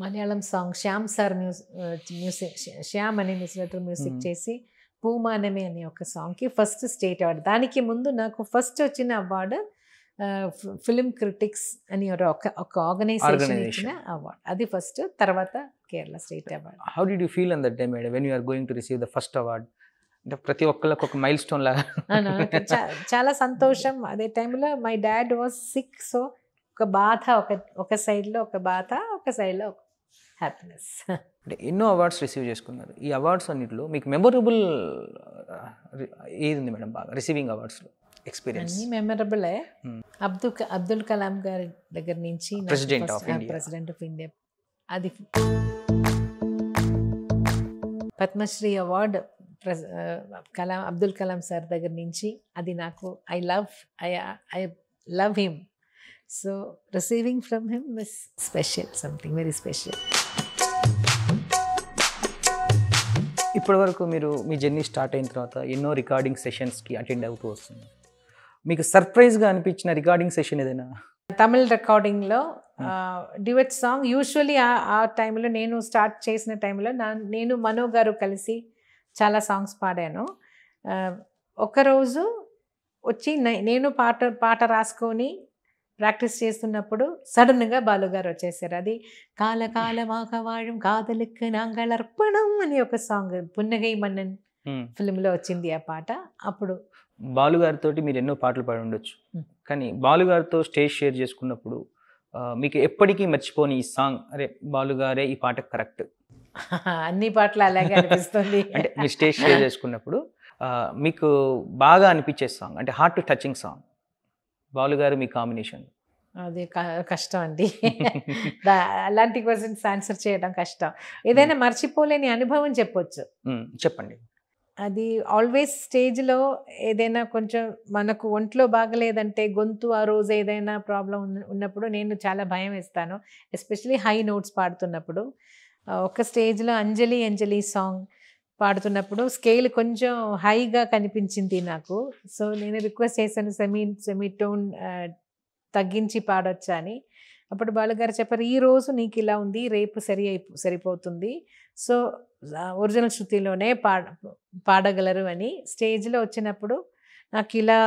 Malayalam song, Shyam sir music, Shyam అనే మ్యూజిక్ చేసి పూమానమే అనే ఒక సాంగ్కి ఫస్ట్ స్టేట్ అవార్డు. దానికి ముందు నాకు ఫస్ట్ వచ్చిన అవార్డు ఫిలిం క్రిటిక్స్ అని ఒక ఆర్గనైజేషన్ ఇచ్చిన అవార్డ్, అది ఫస్ట్. తర్వాత Kerala state award. How did you feel on that day madam when you are going to receive the first award? అంటే ప్రతి ఒక్కళ్ళకి ఒక మైల్ స్టోన్ లాగా. చాలా సంతోషం. అదే టైంలో my dad was sick, so ఒక బాధ, ఒక సైడ్లో ఒక బాధ, ఒక సైడ్లో హ్యాపీనెస్. అంటే ఎన్నో అవార్డ్స్ రిసీవ్ చేసుకున్నారు. ఈ అవార్డ్స్ అన్నింటిలో మీకు మెమొరబుల్ ఏది ఉంది మేడం? బాగా రిసీవింగ్ అవార్డ్స్లో ఎక్స్పీరియన్స్? అన్నీ మెమరబులే. అబ్దుల్ కలాం గారి దగ్గర నుంచి ప్రెసిడెంట్ ఆఫ్ ఇండియా, అది పద్మశ్రీ అవార్డ్ అబ్దుల్ కలాం సార్ దగ్గర నుంచి, అది నాకు I love him. So receiving from him is special, something very special. ఇప్పటి వరకు మీరు మీ జర్నీ స్టార్ట్ అయిన తర్వాత ఎన్నో రికార్డింగ్ సెషన్స్కి అటెండ్ అవుతూ వస్తుంది. మీకు సర్ప్రైజ్గా అనిపించిన రికార్డింగ్ సెషన్ ఏదైనా? తమిళ్ రికార్డింగ్లో డ్యూయట్ సాంగ్. యూజువలీ ఆ టైంలో నేను స్టార్ట్ చేసిన టైంలో నేను మనో గారు కలిసి చాలా సాంగ్స్ పాడాను. ఒకరోజు వచ్చి నేను పాట రాసుకొని ప్రాక్టీస్ చేస్తున్నప్పుడు సడన్గా బాలుగారు వచ్చేసారు. అది కాలకాలமாக வாழும் காதலுக்கு நாங்கள் అర్పణం అని ఒక సాంగ్, పున్నగై మన్నన్ ఫిల్మ్లో వచ్చింది ఆ పాట. అప్పుడు బాలుగారితో మీరు ఎన్నో పాటలు పాడి ఉండొచ్చు, కానీ బాలుగారితో స్టేజ్ షేర్ చేసుకున్నప్పుడు మీకు ఎప్పటికీ మర్చిపోని ఈ సాంగ్, అరే బాలుగారే ఈ పాట కరెక్ట్? అన్ని పాటలు అలాగే అనిపిస్తుంది. అంటే మీరు స్టేజ్ షేర్ చేసుకున్నప్పుడు మీకు బాగా అనిపించే సాంగ్, అంటే హార్ట్ టు టచింగ్ సాంగ్, బాలుగారు మీ కాంబినేషన్? అది కష్టం అండి. అలాంటి క్వశ్చన్స్ ఆన్సర్ చేయడం కష్టం. ఏదైనా మర్చిపోలేని అనుభవం చెప్పొచ్చు. చెప్పండి. అది ఆల్వేస్ స్టేజ్లో ఏదైనా కొంచెం మనకు ఒంట్లో బాగలేదంటే, గొంతు ఆ రోజు ఏదైనా ప్రాబ్లం ఉన్నప్పుడు నేను చాలా భయం వేస్తాను, ఎస్పెషలీ హై నోట్స్ పాడుతున్నప్పుడు. ఒక స్టేజ్లో అంజలి సాంగ్ పాడుతున్నప్పుడు స్కేల్ కొంచెం హైగా కనిపించింది నాకు. సో నేను రిక్వెస్ట్ చేశాను, సెమీ టోన్ తగ్గించి పాడొచ్చా అని. అప్పుడు బాలుగారు చెప్పారు, ఈరోజు నీకు ఇలా ఉంది, రేపు సరిపోతుంది, సో ఒరిజినల్ శృతిలోనే పాడగలరు అని. స్టేజ్లో వచ్చినప్పుడు నాకు ఇలా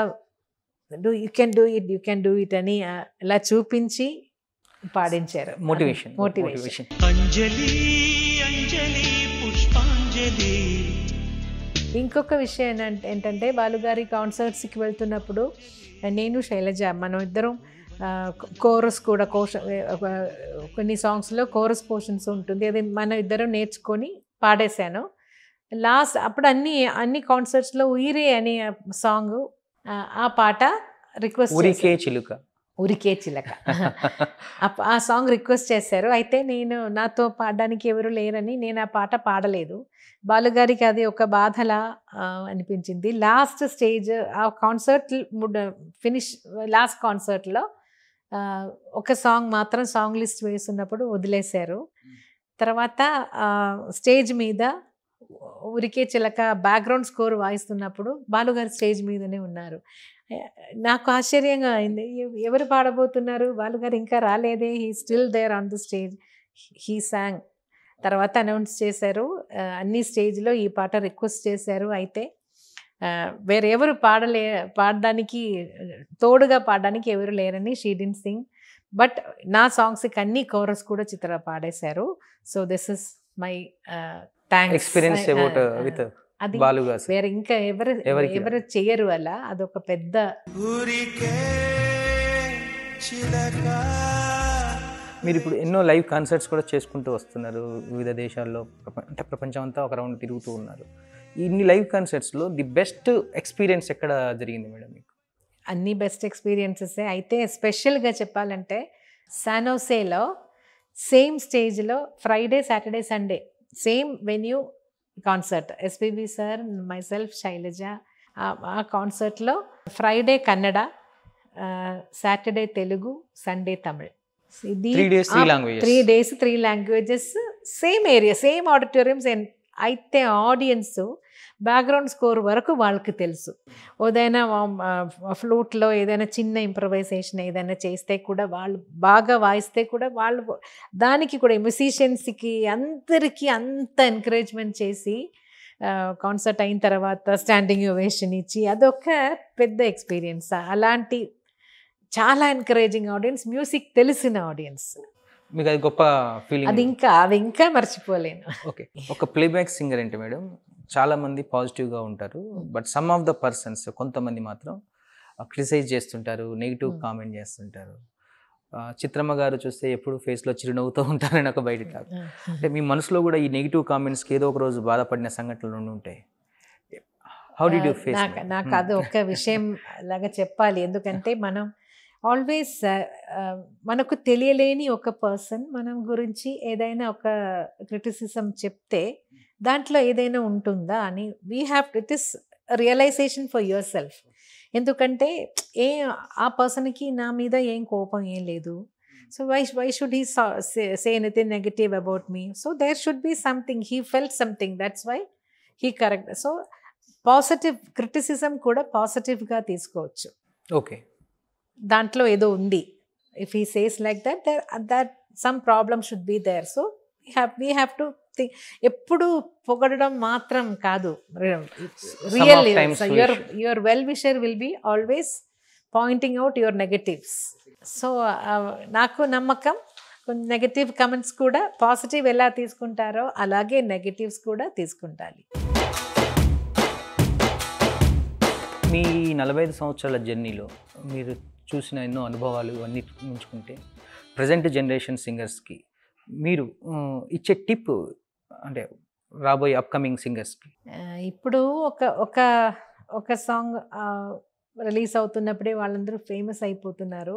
యూ కెన్ డూ ఇట్ అని ఇలా చూపించి పాడించారు. మోటివేషన్. ఇంకొక విషయం ఏంటంటే, బాలుగారి కాన్సర్ట్స్కి వెళ్తున్నప్పుడు నేను శైలజ మనం ఇద్దరం కోరస్ కూడా కొన్ని సాంగ్స్లో కోరస్ పోర్షన్స్ ఉంటుంది, అది మనం ఇద్దరం నేర్చుకొని పాడేశాను. లాస్ట్ అప్పుడు అన్ని కాన్సర్ట్స్లో ఉయిరే అనే సాంగ్, ఆ పాట రిక్వెస్ట్ ఊరికే చిలుక. ఉరికే చిలక ఆ సాంగ్ రిక్వెస్ట్ చేశారు. అయితే నేను నాతో పాడడానికి ఎవరు లేరని నేను ఆ పాట పాడలేదు. బాలుగారికి అది ఒక బాధలా అనిపించింది. లాస్ట్ స్టేజ్ ఆ కాన్సర్ట్ ఫినిష్, లాస్ట్ కాన్సర్ట్లో ఒక సాంగ్ మాత్రం సాంగ్ లిస్ట్ వేస్తున్నప్పుడు వదిలేశారు. తర్వాత స్టేజ్ మీద ఉరికే చిలక బ్యాక్గ్రౌండ్ స్కోర్ వాయిస్తున్నప్పుడు బాలుగారు స్టేజ్ మీదనే ఉన్నారు. నాకు ఆశ్చర్యంగా అయింది, ఎవరు పాడబోతున్నారు, బాలుగారు ఇంకా రాలేదే, he still there on the stage, he song. తర్వాత అనౌన్స్ చేశారు, అన్ని స్టేజ్లో ఈ పాట రిక్వెస్ట్ చేశారు. అయితే వేరెవరు పాడడానికి తోడుగా పాడడానికి ఎవరు లేరని షీ డిడ్ంట్ సింగ్. బట్ నా సాంగ్స్కి అన్ని కోరస్ కూడా చిత్ర పాడేశారు. So this is my thanks experience about with అది బాలుగారు. వేరే ఇంకా ఎవరు చెయ్యరు అలా, అదొక పెద్ద. మీరు ఇప్పుడు ఎన్నో లైవ్ కాన్సర్ట్స్ కూడా చేసుకుంటూ వస్తున్నారు వివిధ దేశాల్లో, అంటే ప్రపంచం అంతా ఒక రౌండ్ తిరుగుతూ ఉన్నారు. ఇన్ని లైవ్ కాన్సర్ట్స్లో ది బెస్ట్ ఎక్స్పీరియన్స్ ఎక్కడ జరిగింది మేడం మీకు? అన్ని బెస్ట్ ఎక్స్పీరియన్సెస్. అయితే స్పెషల్గా చెప్పాలంటే శానోసేలో సేమ్ స్టేజ్లో Friday, Saturday, Sunday same venue concert, S P B sir, myself, Shailaja. ఆ కాన్సర్ట్లో Friday Kannada, Saturday Telugu, Sunday Tamil. 3 days 3 languages. 3 days 3 languages, same area, same auditoriums. అయితే ఆడియన్స్ బ్యాక్గ్రౌండ్ స్కోర్ వరకు వాళ్ళకి తెలుసు. ఏదైనా ఫ్లూట్లో ఏదైనా చిన్న ఇంప్రవైజేషన్ ఏదైనా చేస్తే కూడా, వాళ్ళు బాగా వాయిస్తే కూడా, వాళ్ళు దానికి కూడా మ్యూజిషియన్స్కి అందరికీ అంత ఎంకరేజ్మెంట్ చేసి కాన్సర్ట్ అయిన తర్వాత స్టాండింగ్ ఓవేషన్ ఇచ్చి, అదొక పెద్ద ఎక్స్పీరియన్స్. అలాంటి చాలా ఎంకరేజింగ్ ఆడియన్స్, మ్యూజిక్ తెలిసిన ఆడియన్స్. మీకు అది గొప్ప ఫీలింగ్. అది ఇంకా మర్చిపోలేను. ఓకే, ఒక ప్లేబ్యాక్ సింగర్ అంటే మేడం చాలామంది పాజిటివ్గా ఉంటారు, but some of the persons కొంతమంది మాత్రం క్రిటిసైజ్ చేస్తుంటారు, నెగిటివ్ కామెంట్ చేస్తుంటారు. చిత్రమ్మ గారు చూస్తే ఎప్పుడు ఫేస్లో చిరునవ్వుతూ ఉంటారని ఒక బయట టాక్. అంటే మీ మనసులో కూడా ఈ నెగిటివ్ కామెంట్స్కి ఏదో ఒక రోజు బాధపడిన సంఘటనలు ఉండి ఉంటాయి. How did you face? నాకు అది ఒక విషయం లాగా చెప్పాలి. ఎందుకంటే మనం ఆల్వేస్ మనకు తెలియలేని ఒక పర్సన్ మనం గురించి ఏదైనా ఒక క్రిటిసిజం చెప్తే దాంట్లో ఏదైనా ఉంటుందా అని it is realization for yourself. ఎందుకంటే ఆ పర్సన్కి నా మీద ఏం కోపం ఏం లేదు. So why should he say anything negative about me? So there should be something, he felt something, that's why he correct. So positive criticism కూడా పాజిటివ్గా తీసుకోవచ్చు. ఓకే, దాంట్లో ఏదో ఉంది. If he says like that some problem should be there. So we have to think. ఎప్పుడు పొగడడం మాత్రం కాదు, really your well wisher will be always pointing out your negatives. So నాకు నమ్మకం, నెగటివ్ కమెంట్స్ కూడా పాజిటివ్ ఎలా తీసుకుంటారో అలాగే నెగటివ్స్ కూడా తీసుకుంటారు. మీ 45 సంవత్సరాల జర్నీలో మీరు చూసిన ఎన్నో అనుభవాలు అన్నీ ఉంచుకుంటే ప్రజెంట్ జనరేషన్ సింగర్స్కి మీరు ఇచ్చే టిప్, అంటే రాబోయే అప్కమింగ్ సింగర్స్కి? ఇప్పుడు ఒక సాంగ్ రిలీజ్ అవుతున్నప్పుడే వాళ్ళందరూ ఫేమస్ అయిపోతున్నారు.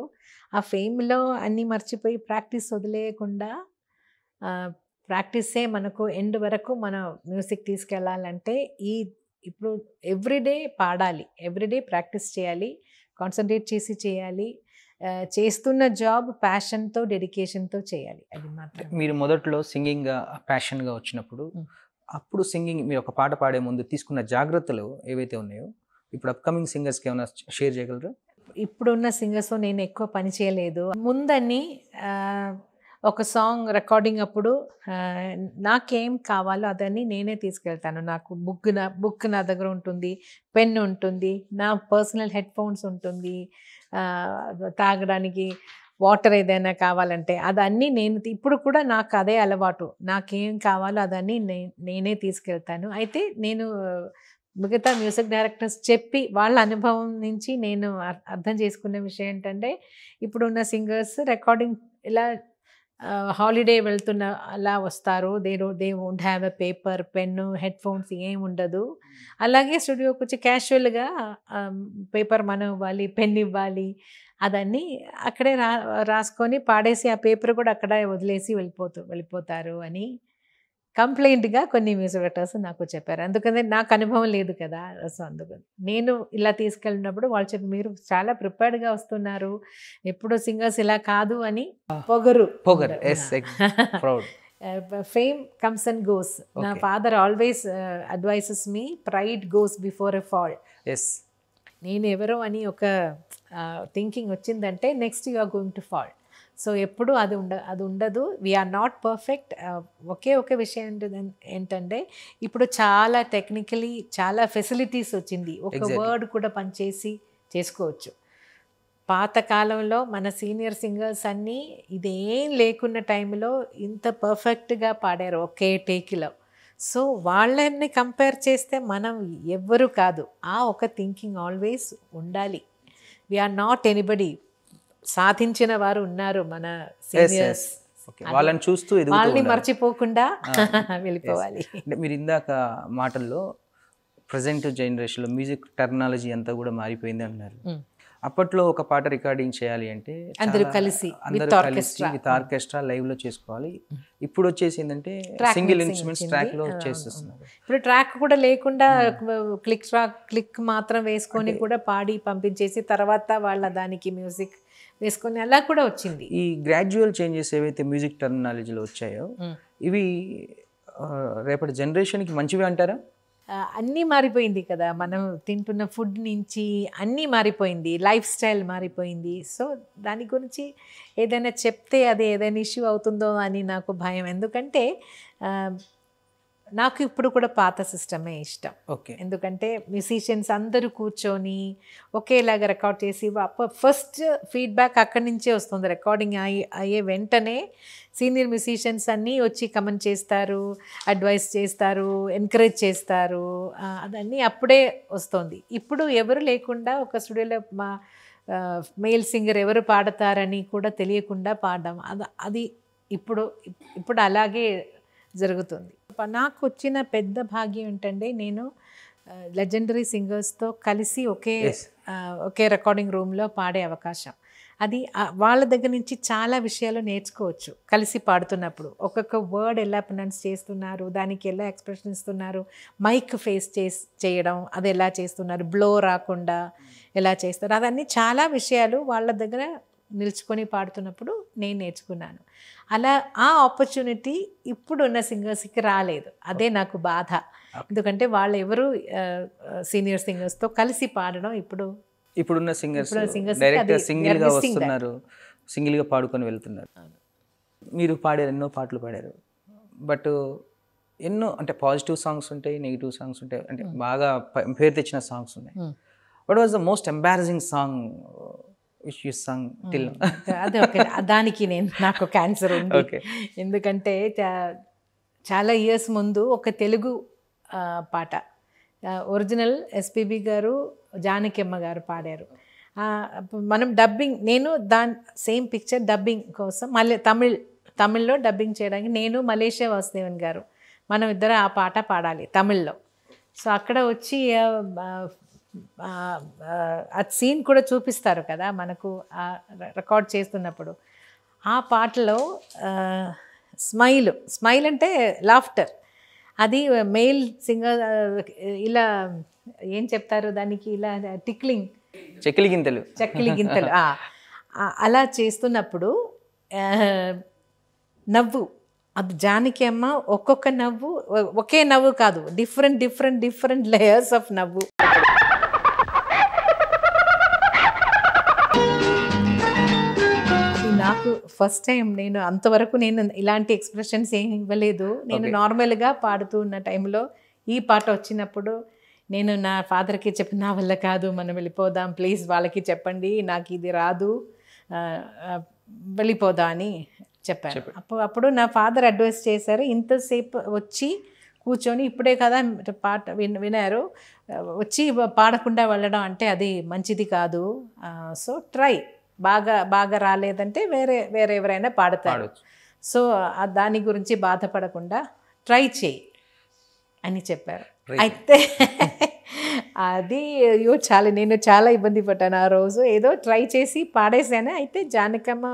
ఆ ఫేమ్లో అన్నీ మర్చిపోయి ప్రాక్టీస్ వదిలేయకుండా, ప్రాక్టీసే మనకు ఎండ్ వరకు మన మ్యూజిక్ తీసుకెళ్ళాలంటే ఇప్పుడు ఎవ్రీడే పాడాలి, ఎవ్రీడే ప్రాక్టీస్ చేయాలి, కాన్సన్ట్రేట్ చేసి చేయాలి. చేస్తున్న జాబ్ ప్యాషన్తో, డెడికేషన్తో చేయాలి. అది మాత్రం. మీరు మొదట్లో సింగింగ్ ప్యాషన్గా వచ్చినప్పుడు, అప్పుడు సింగింగ్ మీరు ఒక పాట పాడే ముందు తీసుకున్న జాగ్రత్తలు ఏవైతే ఉన్నాయో ఇప్పుడు అప్కమింగ్ సింగర్స్కి ఏమైనా షేర్ చేయగలరు? ఇప్పుడున్న సింగర్స్ నేను ఎక్కువ పని చేయలేదు. ముందని ఒక సాంగ్ రికార్డింగ్ అప్పుడు నాకేం కావాలో అదని నేనే తీసుకెళ్తాను. నాకు బుక్ నా దగ్గర ఉంటుంది, పెన్ ఉంటుంది, నా పర్సనల్ హెడ్ ఫోన్స్ ఉంటుంది, తాగడానికి వాటర్ ఏదైనా కావాలంటే అదన్నీ ఇప్పుడు కూడా నాకు అదే అలవాటు. నాకేం కావాలో అదన్నీ నేనే తీసుకెళ్తాను. అయితే నేను మిగతా మ్యూజిక్ డైరెక్టర్స్ చెప్పి వాళ్ళ అనుభవం నుంచి నేను అర్థం చేసుకున్న విషయం ఏంటంటే, ఇప్పుడున్న సింగర్స్ రికార్డింగ్ ఇలా హాలిడే వెళ్తున్న అలా వస్తారు. They won't have a paper, pen, head phones ఏం ఉండదు. అలాగే స్టూడియోకి వచ్చి క్యాషువల్గా పేపర్ మనం ఇవ్వాలి, పెన్ ఇవ్వాలి, అదన్నీ అక్కడే రాసుకొని పాడేసి ఆ పేపర్ కూడా అక్కడ వదిలేసి వెళ్ళిపోతారు అని కంప్లైంట్గా కొన్ని మ్యూజిక్ డైరెక్టర్స్ నాకు చెప్పారు. అందుకని నాకు అనుభవం లేదు కదా, సో అందుకని నేను ఇలా తీసుకెళ్ళినప్పుడు వాళ్ళు చెప్పి మీరు చాలా ప్రిపేర్డ్గా వస్తున్నారు, ఎప్పుడో సింగర్స్ ఇలా కాదు అని పొగరు. Proud. Fame comes and goes. నా father always advises me pride goes before a fall. నేను ఎవరో అని ఒక థింకింగ్ వచ్చిందంటే next you are going to fall. So ఎప్పుడు అది ఉండదు. We are not perfect. ఒకే విషయం ఏంటంటే ఇప్పుడు చాలా టెక్నికలీ చాలా ఫెసిలిటీస్ వచ్చింది, ఒక వర్డ్ కూడా పనిచేసి చేసుకోవచ్చు. పాతకాలంలో మన సీనియర్ సింగర్స్ అన్నీ ఇదేం లేకున్న టైంలో ఇంత పర్ఫెక్ట్గా పాడారు ఒకే టేక్లో. సో వాళ్ళని కంపేర్ చేస్తే మనం ఎవ్వరు కాదు. ఆ ఒక థింకింగ్ ఆల్వేస్ ఉండాలి. We are not anybody. సాధించిన వారు ఉన్నారు మన సీనియర్స్, వాళ్ళని చూస్తూ వాళ్ళని మర్చిపోకుండా వెళ్ళిపోవాలి. మీరు ఇందాక మాటల్లో ప్రజెంట్ జనరేషన్లో మ్యూజిక్ టెక్నాలజీ అంతా కూడా మారిపోయింది అన్నారు. అప్పట్లో ఒక పాట రికార్డింగ్ చేయాలి అంటే అందరూ కలిసి విత్ ఆర్కెస్ట్రా లైవ్ లో చేసుకోవాలి. ఇప్పుడు వచ్చేసి ఏంటంటే సింగిల్ ఇన్స్ట్రుమెంట్స్ ట్రాక్ లో చేస్తున్నారు. ఇప్పుడు ట్రాక్ కూడా లేకుండా క్లిక్ మాత్రం వేసుకొని కూడా పాడి పంపించేసి తర్వాత వాళ్ళ దానికి మ్యూజిక్ వేసుకొని అలా కూడా వచ్చింది. ఈ గ్రాడ్యువల్ చేంజెస్ ఏవైతే మ్యూజిక్ టెక్నాలజీలో వచ్చాయో ఇవి రేపటి జనరేషన్కి మంచివి అంటారా? అన్నీ మారిపోయింది కదా, మనం తింటున్న ఫుడ్ నుంచి అన్నీ మారిపోయింది, లైఫ్ స్టైల్ మారిపోయింది. సో దాని గురించి ఏదైనా చెప్తే అది ఏదైనా ఇష్యూ అవుతుందో అని నాకు భయం. ఎందుకంటే నాకు ఇప్పుడు కూడా పాత సిస్టమే ఇష్టం. ఎందుకంటే మ్యూజిషియన్స్ అందరూ కూర్చొని ఒకేలాగా రికార్డ్ చేసి ఫస్ట్ ఫీడ్బ్యాక్ అక్కడి నుంచే వస్తుంది. రికార్డింగ్ అయ్యే వెంటనే సీనియర్ మ్యూజిషియన్స్ అన్నీ వచ్చి కమెంట్ చేస్తారు, అడ్వైస్ చేస్తారు, ఎంకరేజ్ చేస్తారు, అదన్నీ అప్పుడే వస్తుంది. ఇప్పుడు ఎవరు లేకుండా ఒక స్టూడియోలో మా మేల్ సింగర్ ఎవరు పాడతారని కూడా తెలియకుండా పాడడం అది ఇప్పుడు అలాగే జరుగుతుంది. నాకు వచ్చిన పెద్ద భాగ్యం ఏంటంటే నేను లెజెండరీ సింగర్స్తో కలిసి ఒకే రికార్డింగ్ రూమ్లో పాడే అవకాశం. అది వాళ్ళ దగ్గర నుంచి చాలా విషయాలు నేర్చుకోవచ్చు. కలిసి పాడుతున్నప్పుడు ఒక్కొక్క వర్డ్ ఎలా ప్రొనౌన్స్ చేస్తున్నారు, దానికి ఎలా ఎక్స్ప్రెషన్ ఇస్తున్నారు, మైక్ ఫేస్ చేయడం అది ఎలా చేస్తున్నారు, బ్లో రాకుండా ఎలా చేస్తారు, అదన్నీ చాలా విషయాలు వాళ్ళ దగ్గర నిలుచుకొని పాడుతున్నప్పుడు నేను నేర్చుకున్నాను. అలా ఆ ఆపర్చునిటీ ఇప్పుడున్న సింగర్స్కి రాలేదు. అదే నాకు బాధ. ఎందుకంటే వాళ్ళు ఎవరు సీనియర్ సింగర్స్తో కలిసి పాడడం ఇప్పుడున్న సింగర్స్ డైరెక్ట్ సింగిల్గా వస్తున్నారు, సింగిల్గా పాడుకొని వెళ్తున్నారు. మీరు పాడారు, ఎన్నో పాటలు పాడారు. బట్ ఎన్నో అంటే పాజిటివ్ సాంగ్స్ ఉంటాయి, నెగిటివ్ సాంగ్స్ ఉంటాయి, అంటే బాగా పేరు తెచ్చిన సాంగ్స్ ఉన్నాయి. What was the most embarrassing song which you sung till? దానికి నాకు క్యాన్సర్ ఉంది. ఎందుకంటే చాలా ఇయర్స్ ముందు ఒక తెలుగు పాట ఒరిజినల్ ఎస్పీబీ గారు జానకిమ్మ గారు పాడారు. మనం డబ్బింగ్ నేను సేమ్ పిక్చర్ డబ్బింగ్ కోసం మళ్ళీ తమిళ్లో డబ్బింగ్ చేయడానికి నేను మలేషియా వాసుదేవన్ గారు మనం ఇద్దరు ఆ పాట పాడాలి తమిళ్లో. సో అక్కడ వచ్చి ఆ సీన్ కూడా చూపిస్తారు కదా మనకు రికార్డ్ చేస్తున్నప్పుడు. ఆ పాటలో స్మైల్ అంటే లాఫ్టర్, అది మెయిల్ సింగర్ ఇలా ఏం చెప్తారు దానికి, ఇలా చెక్కిలి గింతలు అలా చేస్తున్నప్పుడు నవ్వు, అది జానకి అమ్మ ఒక్కొక్క నవ్వు ఒకే నవ్వు కాదు, డిఫరెంట్ లేయర్స్ ఆఫ్ నవ్వు. నాకు ఫస్ట్ టైం, నేను అంతవరకు నేను ఇలాంటి ఎక్స్ప్రెషన్స్ ఏం ఇవ్వలేదు. నేను నార్మల్గా పాడుతూ ఉన్న టైంలో ఈ పాట వచ్చినప్పుడు నేను నా ఫాదర్కి చెప్పి నా వల్ల కాదు, మనం వెళ్ళిపోదాం ప్లీజ్, వాళ్ళకి చెప్పండి నాకు ఇది రాదు, వెళ్ళిపోదా అని చెప్పాను. అప్పుడు నా ఫాదర్ అడ్వైస్ చేశారు, ఇంతసేపు వచ్చి కూర్చొని ఇప్పుడే కదా పాట వినారు, వచ్చి పాడకుండా వెళ్ళడం అంటే అది మంచిది కాదు. సో ట్రై, బాగా రాలేదంటే వేరే ఎవరైనా పాడతారు. సో దాని గురించి బాధపడకుండా ట్రై చేయి అని చెప్పారు. అయితే అది అయ్యో నేను చాలా ఇబ్బంది పడ్డాను ఆ రోజు. ఏదో ట్రై చేసి పాడేశాను. అయితే జానకమ్మ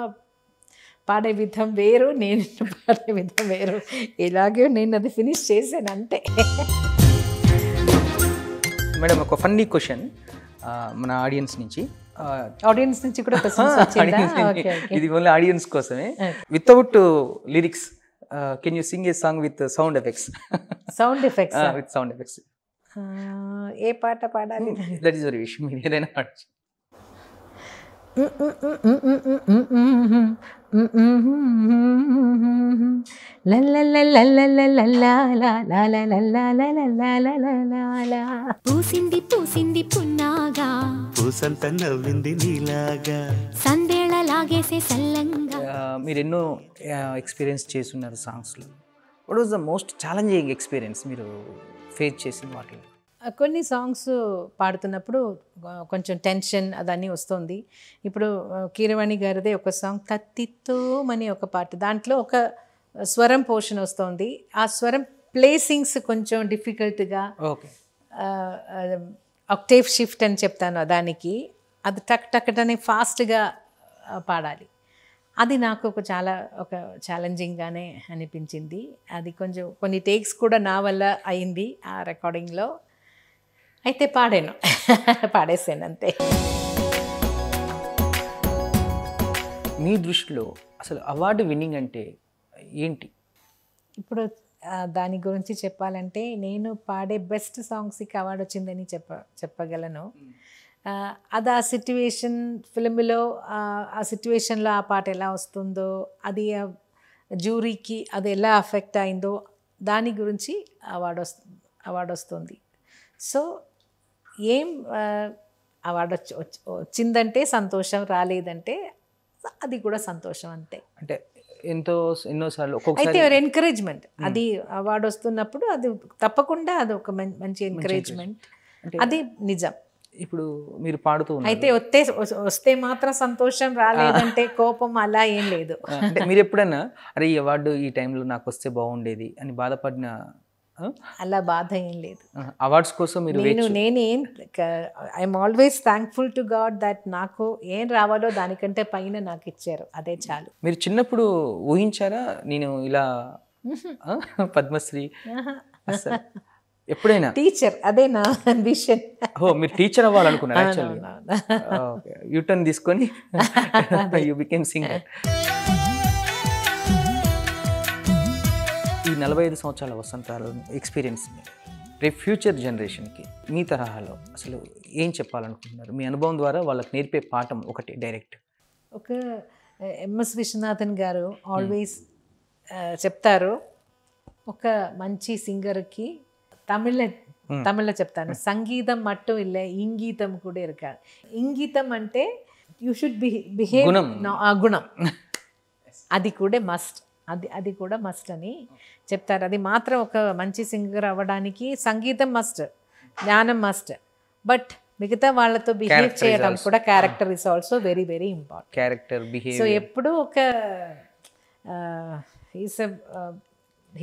పాడే విధం వేరు, నేను పాడే విధం వేరు. ఇలాగే నేను అది ఫినిష్ చేశాను అంతే. మేడం ఒక ఫన్నీ క్వశ్చన్ మన ఆడియన్స్ నుంచి. ఆడియన్స్ నుంచి కూడా questions వచ్చిందా? Okay, okay. ఇది ఓన్లీ ఆడియన్స్ కోసమే. Without lyrics can you sing a song with sound effects? Sound effects with sound effects ఏ పాట పాడాలి? That is very wish. మీరు ఏదైనా పాడచ్చు. పూసింది పూసింది పున్నాగా, పూసంత నవ్వింది నీలాగా, సందేళ లాగేసే సల్లంగా. మీరు ఎన్నో ఎక్స్పీరియన్స్ చేస్తున్నారు సాంగ్స్లో. What was the most challenging experience మీరు ఫేస్ చేసిన వాటిలో? కొన్ని సాంగ్స్ పాడుతున్నప్పుడు కొంచెం టెన్షన్ అదన్నీ వస్తుంది. ఇప్పుడు కీరవాణి గారిదే ఒక సాంగ్ తత్తితో అనే ఒక పాట, దాంట్లో ఒక స్వరం పోర్షన్ వస్తుంది. ఆ స్వరం ప్లేసింగ్స్ కొంచెం డిఫికల్ట్గా, ఓకే, ఆక్టేవ్ షిఫ్ట్ అని చెప్తాను దానికి. అది టక్ టక్ అని ఫాస్ట్గా పాడాలి. అది నాకు ఒక ఛాలెంజింగ్గానే అనిపించింది. అది కొంచెం కొన్ని టేక్స్ కూడా నా వల్ల అయింది ఆ రికార్డింగ్లో. అయితే పాడేసాను అంతే. మీ దృష్టిలో అసలు అవార్డు విన్నింగ్ అంటే ఏంటి? ఇప్పుడు దాని గురించి చెప్పాలంటే నేను పాడే బెస్ట్ సాంగ్స్కి అవార్డు వచ్చిందని చెప్పగలను. అది ఆ సిట్యువేషన్ ఫిల్మ్లో ఆ సిట్యువేషన్లో ఆ పాట ఎలా వస్తుందో, అది జ్యూరీకి అది ఎలా అఫెక్ట్ అయిందో దాని గురించి అవార్డు వస్తుంది. సో ఏం అవార్డు వచ్చిందంటే సంతోషం, రాలేదంటే అది కూడా సంతోషం అంతే. అంటే ఎన్నోసార్లు అయితే ఎంకరేజ్మెంట్, అది అవార్డు వస్తున్నప్పుడు అది తప్పకుండా అది ఒక మంచి ఎంకరేజ్మెంట్, అది నిజం. ఇప్పుడు మీరు పాడుతూ ఉన్నారు, అయితే వస్తే మాత్రం సంతోషం, రాలేదంటే కోపం, అలా ఏం లేదు. అంటే మీరు ఎప్పుడైనా అరే ఈ అవార్డు ఈ టైంలో నాకు వస్తే బాగుండేది అని బాధపడిన? అలా బాధ ఏం లేదు. అవార్డ్స్ కోసం మీరు నేనేం I'm always thankful to God that నాకు ఏం రావాలో దానికంటే పైన నాకు ఇచ్చారు, అదే చాలు. మీరు చిన్నప్పుడు ఊహించారా నేను ఇలా పద్మశ్రీ? ఎప్పుడైనా టీచర్, అదే నా అంబిషన్. మీరు టీచర్ అవ్వాలనుకున్నారు యాక్చువల్లీ. యూటర్న్ తీసుకొని యూ బికేమ్ సింగర్. ఈ 45 సంవత్సరాల వసంతాలు ఎక్స్పీరియన్స్ రేపు ఫ్యూచర్ జనరేషన్కి మీ తరహాలో అసలు ఏం చెప్పాలనుకుంటున్నారు? మీ అనుభవం ద్వారా వాళ్ళకి నేర్పే పాఠం ఒకటి డైరెక్ట్. ఒక ఎంఎస్ విశ్వనాథన్ గారు ఆల్వేస్ చెప్తారు, ఒక మంచి సింగర్కి తమిళ్లో చెప్తాను, సంగీతం మట్టు ఇల్ల ఇంగీతం కూడా ఇరుకాదు. ఇంగీతం అంటే యూ షుడ్ బిహేవ్, గుణం అది కూడా మస్ట్, అది కూడా మస్ట్ అని చెప్తారు. అది మాత్రం ఒక మంచి సింగర్ అవ్వడానికి సంగీతం మస్ట్, జ్ఞానం మస్ట్, బట్ మిగతా వాళ్ళతో బిహేవ్ చేయడం కూడా, character is also very very important. Character behave. So ఎప్పుడు ఒక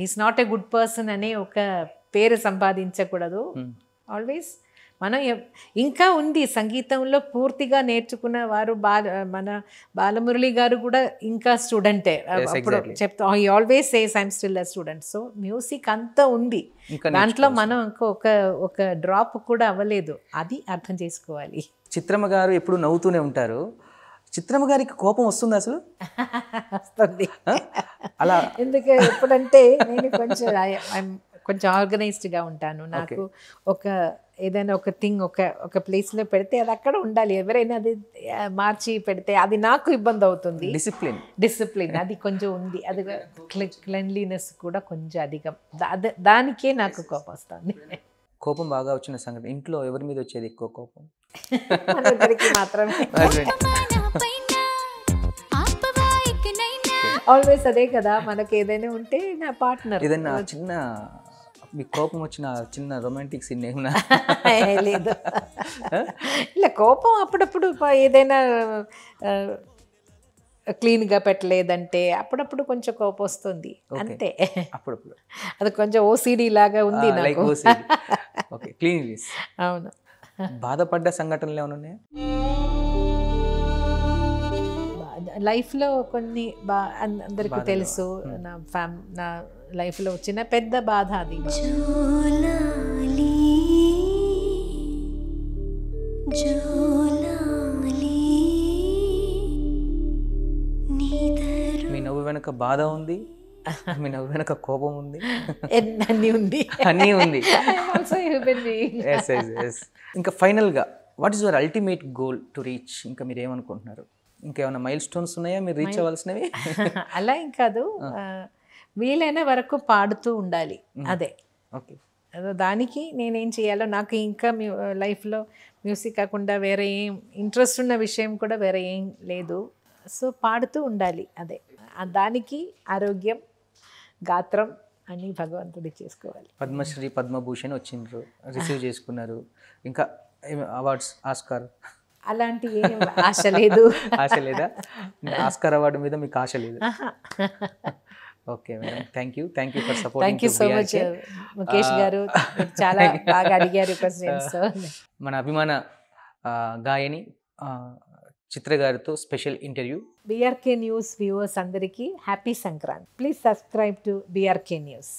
he's not a good person అనే ఒక పేరు సంపాదించకూడదు. ఆల్వేస్ మనం ఇంకా ఉంది సంగీతంలో పూర్తిగా నేర్చుకున్న వారు. మన బాలమురళి గారు కూడా ఇంకా స్టూడెంటే. అప్పుడు చెప్తా, he always says I'm still a student. So music అంతా ఉంది దాంట్లో, మనం ఒక డ్రాప్ కూడా అవ్వలేదు, అది అర్థం చేసుకోవాలి. చిత్రమ్మ గారు ఎప్పుడు నవ్వుతూనే ఉంటారు. చిత్రమ్మ గారికి కోపం వస్తుంది అసలు? వస్తుంది. అలా ఎందుకు ఎప్పుడంటే నేను కొంచెం ఆర్గనైజ్డ్గా ఉంటాను. నాకు ఏదైనా ఒక థింగ్ ఒక ప్లేస్లో పెడితే అది అక్కడ ఉండాలి. ఎవరైనా అది మార్చి పెడితే అది నాకు ఇబ్బంది అవుతుంది. డిసిప్లిన్ అది కొంచెం ఉంది. అది క్లెన్లీనెస్ కూడా కొంచెం అధికం, దానికే నాకు కోపం వస్తుంది. కోపం బాగా వచ్చిన సంగతి ఇంట్లో ఎవరి మీద వచ్చేది ఎక్కువ కోపం? మనందరికీ మాత్రమే. ఆల్వేస్ అదే కదా, మనకి ఏదైనా ఉంటే నా పార్ట్నర్. ఏదైనా చిన్న మీకు కోపం వచ్చిన చిన్న రొమాంటిక్ సీన్ ఏమన్నా? లేదు, ఇలా కోపం అప్పుడప్పుడు ఏదైనా క్లీన్గా పెట్టలేదంటే అప్పుడప్పుడు కొంచెం కోపం వస్తుంది అంతే. అప్పుడప్పుడు అది కొంచెం ఓసిడి లాగా ఉంది లైక్ నాకు. Okay, cleanliness. అవును. బాధపడ్డ సంఘటనలు ఏమైనా ఉన్నాయా? లైఫ్లో కొన్ని అందరికీ తెలుసు. నా లైఫ్లో వచ్చిన పెద్ద బాధ అది. జోలాలి జోలాలి నీదరు మీ నవ్వు వెనక బాధ ఉంది, మీ నవ్వు వెనక కోపం ఉంది, అన్నీ ఉంది. అన్నీ ఉంది. Also human being. Yes yes yes. ఇంకా ఫైనల్గా what is your ultimate goal to reach? ఇంకా మీరు ఏమనుకుంటున్నారు? ఇంకేమైనా మైల్ స్టోన్స్ ఉన్నాయా మీరు రీచ్ అవ్వాల్సినవి? అలా ఏం కాదు, వీలైన వరకు పాడుతూ ఉండాలి, అదే. ఓకే, దానికి నేనేం చేయాలో నాకు ఇంకా లైఫ్లో మ్యూజిక్ కాకుండా వేరే ఏం ఇంట్రెస్ట్ ఉన్న విషయం కూడా వేరే ఏం లేదు. సో పాడుతూ ఉండాలి, అదే. దానికి ఆరోగ్యం, గాత్రం అని భగవంతుడి చేసుకోవాలి. పద్మశ్రీ పద్మభూషణ్ వచ్చిండ్రు, రిసీవ్ చేసుకున్నారు. ఇంకా అవార్డ్స్, ఆస్కార్ అలాంటి ఏం ఆశ లేదు. ఆశ లేదా? ఆస్కార్ అవార్డు మీద మీకు ఆశ లేదు? Okay madam, thank you for thank supporting. You so much Mukesh గారు, మీరు చాలా బాగా అడిగారు క్వశ్చన్స్. మన అభిమాన గాయని చిత్ర గారితో special interview. BRK news viewers అందరికీ happy Sankranti. Please subscribe to BRK news.